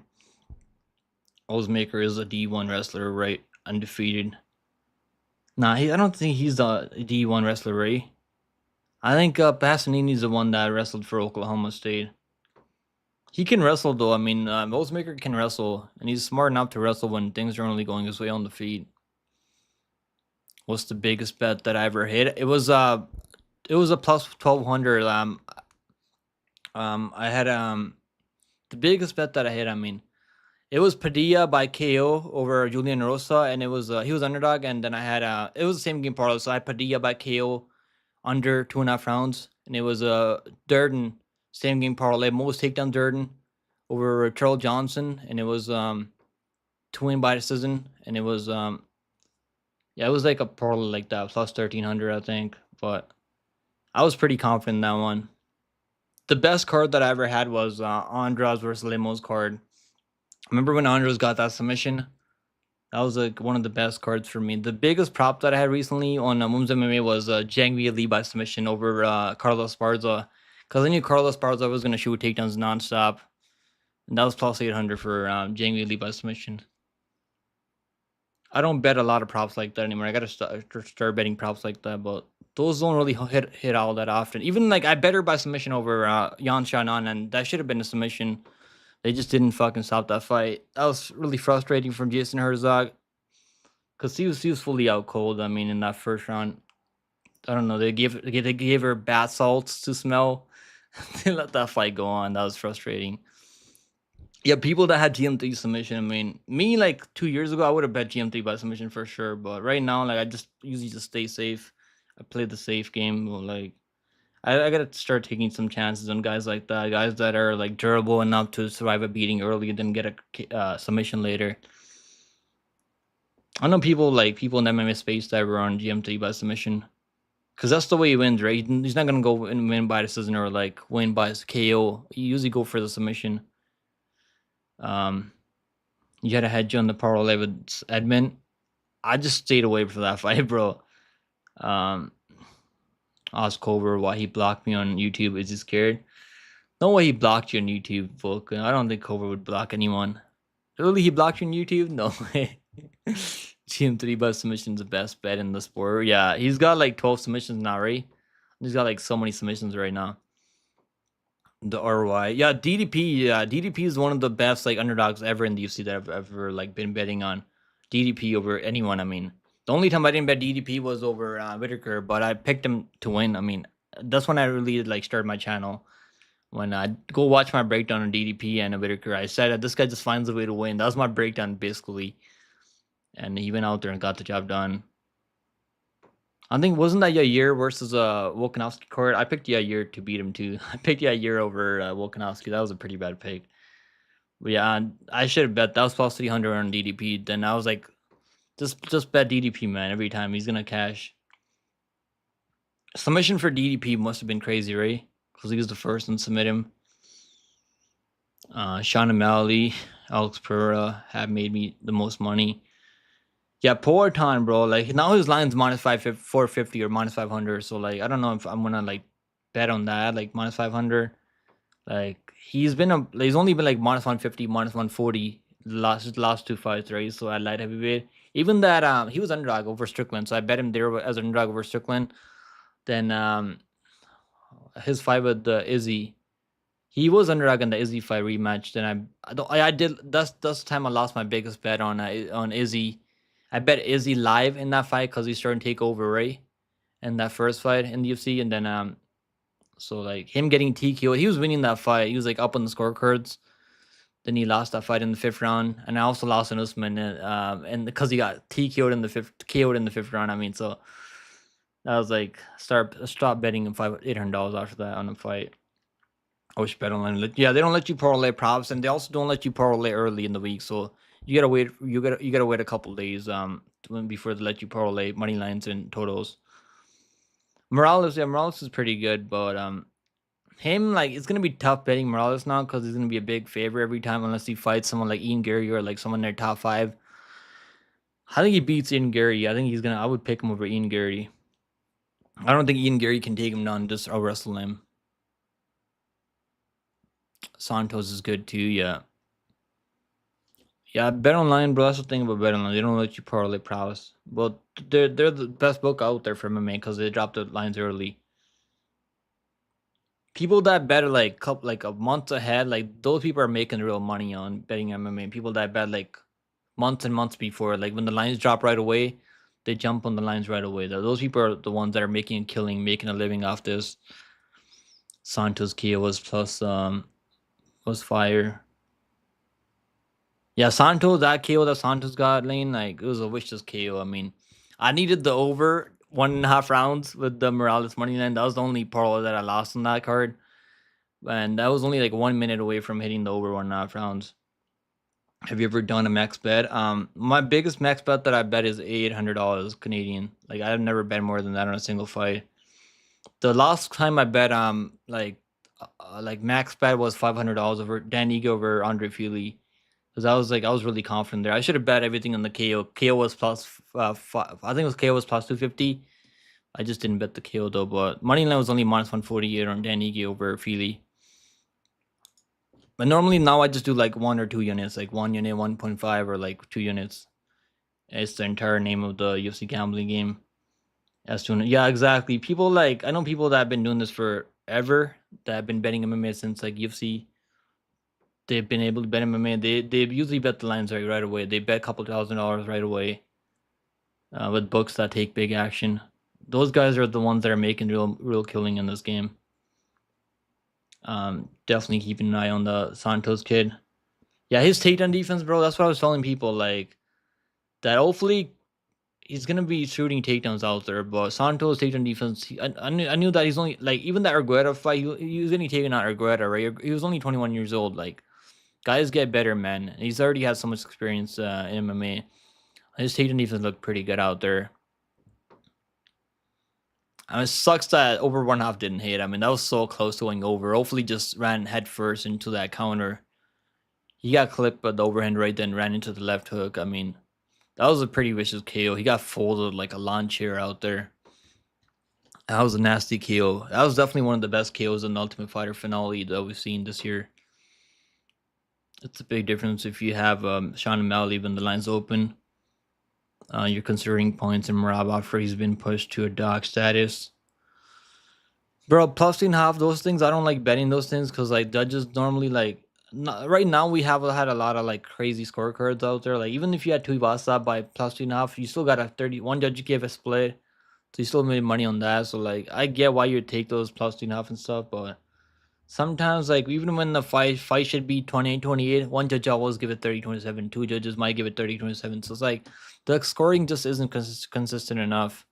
Ozmaker is a D1 wrestler, right? Undefeated. Nah, I don't think he's the D1 wrestler, right? I think Pasanini's the one that wrestled for Oklahoma State. He can wrestle though. I mean, Ozmaker can wrestle, and he's smart enough to wrestle when things are only going his way on the feet. What's the biggest bet that I ever hit? It was a plus 1,200. I had the biggest bet that I hit. I mean, it was Padilla by KO over Julian Rosa, and it was he was underdog, and then I had it was the same game parlay, so I had Padilla by KO under 2.5 rounds, and it was Durden same game parlay, most takedown Durden over Charles Johnson, and it was to win by decision, and it was yeah, it was like a parlay like that plus 1,300 I think, but I was pretty confident in that one. The best card that I ever had was Andras versus Lemos card. Remember when Andres got that submission? That was like one of the best cards for me. The biggest prop that I had recently on Women's MMA was Zhang Li by submission over Carlos Esparza, because I knew Carlos Esparza was gonna shoot takedowns nonstop, and that was plus 800 for Zhang Li by submission. I don't bet a lot of props like that anymore. I gotta start betting props like that, but those don't really hit all that often. Even like I bet her by submission over Yan Xiaonan, and that should have been a submission. They just didn't fucking stop that fight. That was really frustrating from Jason Herzog, because he was fully out cold. I mean, in that first round, I don't know. They gave her bath salts to smell. They let that fight go on. That was frustrating. Yeah, people that had GM3 submission. I mean, me like 2 years ago, I would have bet GM3 by submission for sure. But right now, like I just usually just stay safe. I play the safe game. Like I gotta start taking some chances on guys like that, guys that are like durable enough to survive a beating early, then get a submission later. I know people in the MMA space that were on GM3 by submission, because that's the way he wins, right? He's not gonna go and win by decision or like win by KO. You usually go for the submission. You had a hedge on the parlay with Edmund. I just stayed away from that fight, bro. Ask Cover why he blocked me on YouTube. Is he scared? No way he blocked you on YouTube, Volk. I don't think Cover would block anyone. Really, he blocked you on YouTube? No way. GM3 by submission's the best bet in the sport. Yeah, he's got like 12 submissions now, right? He's got like so many submissions right now. The ROI. Yeah, DDP. Yeah, DDP is one of the best like underdogs ever in the UFC that I've ever like been betting on. DDP over anyone. I mean, the only time I didn't bet DDP was over Whitaker, but I picked him to win. I mean, that's when I really like started my channel. When I go watch my breakdown on DDP and Whitaker, I said that this guy just finds a way to win. That was my breakdown basically, and he went out there and got the job done. I think wasn't that Yair versus Volkanovski card? I picked Yair to beat him too. I picked Yair over Volkanovski. That was a pretty bad pick. But yeah, I should have bet that was plus 300 on DDP. Then I was like, just bet DDP, man. Every time he's gonna cash. Submission for DDP must have been crazy, right? Because he was the first one to submit him. Sean O'Malley. Alex Pereira have made me the most money. Yeah, Poatan, bro. Like now his line's minus 450 or minus 500. So like I don't know if I'm gonna like bet on that, like minus 500. Like he's only been like minus 150, minus 140 last two fights, right? So at light heavyweight, even that he was underdog over Strickland, so I bet him there as an underdog over Strickland. Then his fight with Izzy, he was underdog in the Izzy fight rematch. Then I did that's the time I lost my biggest bet on Izzy. I bet Izzy live in that fight because he's starting to take over, right? In that first fight in the UFC, and then so like him getting TKO, he was winning that fight. He was like up on the scorecards. Then he lost that fight in the fifth round, and I also lost an Usman, and because he got TKO'd in the fifth round. I mean, so I was like, stop betting him $800 after that on the fight. I wish bet online. Yeah, they don't let you parlay props, and they also don't let you parlay early in the week. So you gotta wait. You gotta wait a couple days before they let you parlay money lines and totals. Morales is pretty good, but him like it's gonna be tough betting Morales now because he's gonna be a big favorite every time unless he fights someone like Ian Gary or like someone in their top five. I think he beats Ian Gary. I would pick him over Ian Gary. I don't think Ian Gary can take him down. Just I'll wrestle him. Santos is good too. Yeah. Yeah, bet online, bro. That's the thing about bet online. They don't let you parlay prowess. Well, they're the best book out there for MMA because they drop the lines early. People that bet like a month ahead, like those people are making real money on betting MMA. People that bet like months and months before, like when the lines drop right away, they jump on the lines right away. Those people are the ones that are making a killing, making a living off this. Santos KO was fire. Yeah, Santos, that KO that Santos got, Lane, like it was a wishless KO. I mean, I needed the over 1.5 rounds with the Morales money line. That was the only parlay that I lost on that card. And that was only like 1 minute away from hitting the over 1.5 rounds. Have you ever done a max bet? My biggest max bet that I bet is $800 Canadian. Like I've never bet more than that on a single fight. The last time I bet like max bet was $500 over Dan Ige over Andre Fili. Because I was really confident there. I should have bet everything on the KO. KO was plus I think it was KO was plus 250. I just didn't bet the KO though. But moneyline was only minus 148 on Dan Ige over Fili. But normally now I just do like 1 or 2 units, like 1 unit, 1.5, or like 2 units. It's the entire name of the UFC gambling game. Yeah, exactly. People like I know people that have been doing this forever that have been betting MMA since like UFC. They've been able to bet MMA. They usually bet the lines right away. They bet a couple $1,000 right away with books that take big action. Those guys are the ones that are making real killing in this game. Definitely keeping an eye on the Santos kid. Yeah, his takedown defense, bro. That's what I was telling people. Like that. Hopefully, he's gonna be shooting takedowns out there. But Santos takedown defense, I knew that he's only like even that Argueta fight. He was only taking out Argueta, right? He was only 21 years old. Like guys get better, man. He's already had so much experience in MMA. His takedown defense looked pretty good out there. I mean, it sucks that over 1.5 didn't hit. I mean, that was so close to going over. Hopefully, just ran head first into that counter. He got clipped by the overhand right, then ran into the left hook. I mean, that was a pretty vicious KO. He got folded like a lawn chair out there. That was a nasty KO. That was definitely one of the best KOs in the Ultimate Fighter finale that we've seen this year. It's a big difference if you have Sean O'Malley when the line's open. You're considering points and Marab after he's been pushed to a dog status. Bro, plus 2.5, those things, I don't like betting those things because like judges normally like right now we have had a lot of like crazy scorecards out there. Like even if you had Tuivasa by plus 2.5, you still got a 31 judge gave a split. So you still made money on that. So like I get why you take those plus 2.5 and stuff, but sometimes like even when the fight should be 28-28, one judge always give it 30-27, two judges might give it 30-27. So it's like the scoring just isn't consistent enough.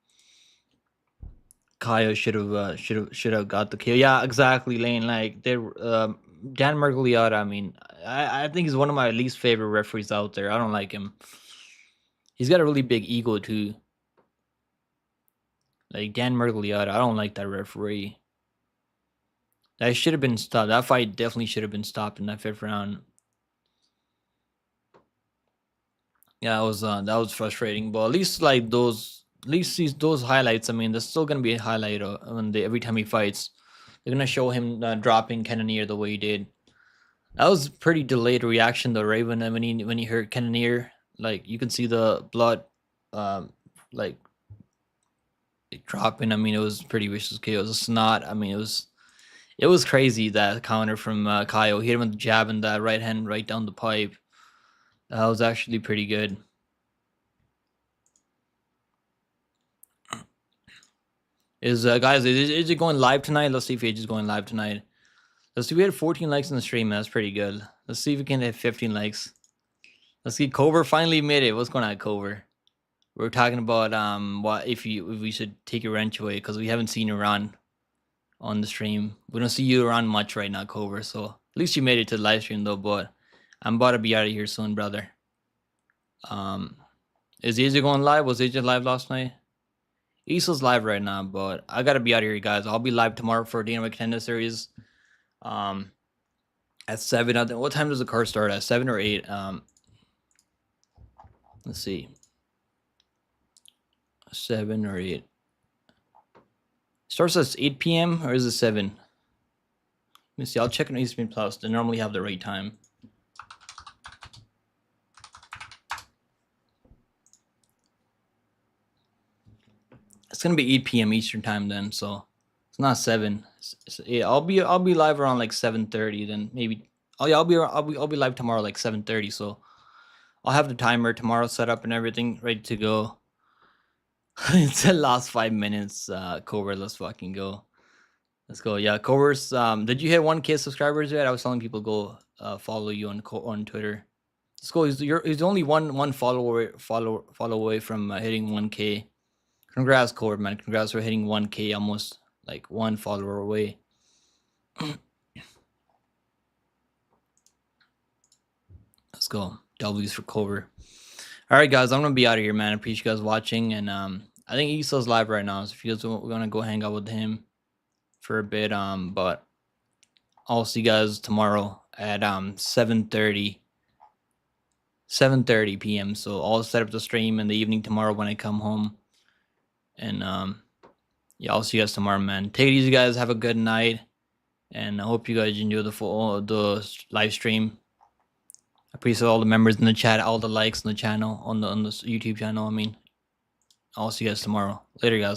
Caio should have got the kill. Yeah, exactly, Lane. Like they Dan Mergliotta. I mean, I think he's one of my least favorite referees out there. I don't like him. He's got a really big ego too. Like Dan Mergliotta, I don't like that referee. That should have been stopped. That fight definitely should have been stopped in that fifth round. Yeah, that was frustrating, but at least like those highlights. I mean, there's still gonna be a highlight when every time he fights, they're gonna show him dropping Cannonier the way he did. That was pretty delayed reaction though, right? When he hurt Cannonier, like you can see the blood, um, like dropping. I mean, it was pretty vicious KO. It was a snot. I mean, it was crazy that counter from Caio. He hit him with the jab and that right hand right down the pipe. That was actually pretty good. Is it going live tonight? Let's see if Age is going live tonight. Let's see. We had 14 likes in the stream. That's pretty good. Let's see if we can hit 15 likes. Let's see. Cover finally made it. What's going on, Cover? We're talking about what if we should take your wrench away because we haven't seen you run on the stream. We don't see you around much right now, Cover. So at least you made it to the live stream though. But I'm about to be out of here soon, brother. Is AJ going live? Was AJ live last night? Isa's live right now, but I gotta be out of here, guys. I'll be live tomorrow for Dana Contender Series. At 7. What time does the card start? At 7 or 8? Let's see. 7 or 8. Starts at 8 p.m. or is it 7? Let me see. I'll check on ESPN Plus. They normally have the right time. It's gonna be 8 p.m. Eastern time then, so it's not 7. It's 8. I'll be live around like 7:30. Then maybe. Oh yeah, I'll be live tomorrow like 7:30. So I'll have the timer tomorrow set up and everything ready to go. It's the last 5 minutes, Cobra. Let's fucking go. Let's go. Yeah, Cobra's. Did you hit 1K subscribers yet? I was telling people go follow you on Twitter. Let's go. He's only one follower away from hitting 1K. Congrats, Cord, man. Congrats for hitting 1K, almost like 1 follower away. Let's go. W's for Cobra. All right, guys. I'm going to be out of here, man. I appreciate you guys watching. And I think Isa's live right now. So if you guys want, we're going to go hang out with him for a bit. But I'll see you guys tomorrow at 7:30 p.m. So I'll set up the stream in the evening tomorrow when I come home. And yeah, I'll see you guys tomorrow, man. Take it easy, guys. Have a good night, and I hope you guys enjoy the live stream. I appreciate all the members in the chat, all the likes on the channel on the YouTube channel. I mean, I'll see you guys tomorrow. Later, guys.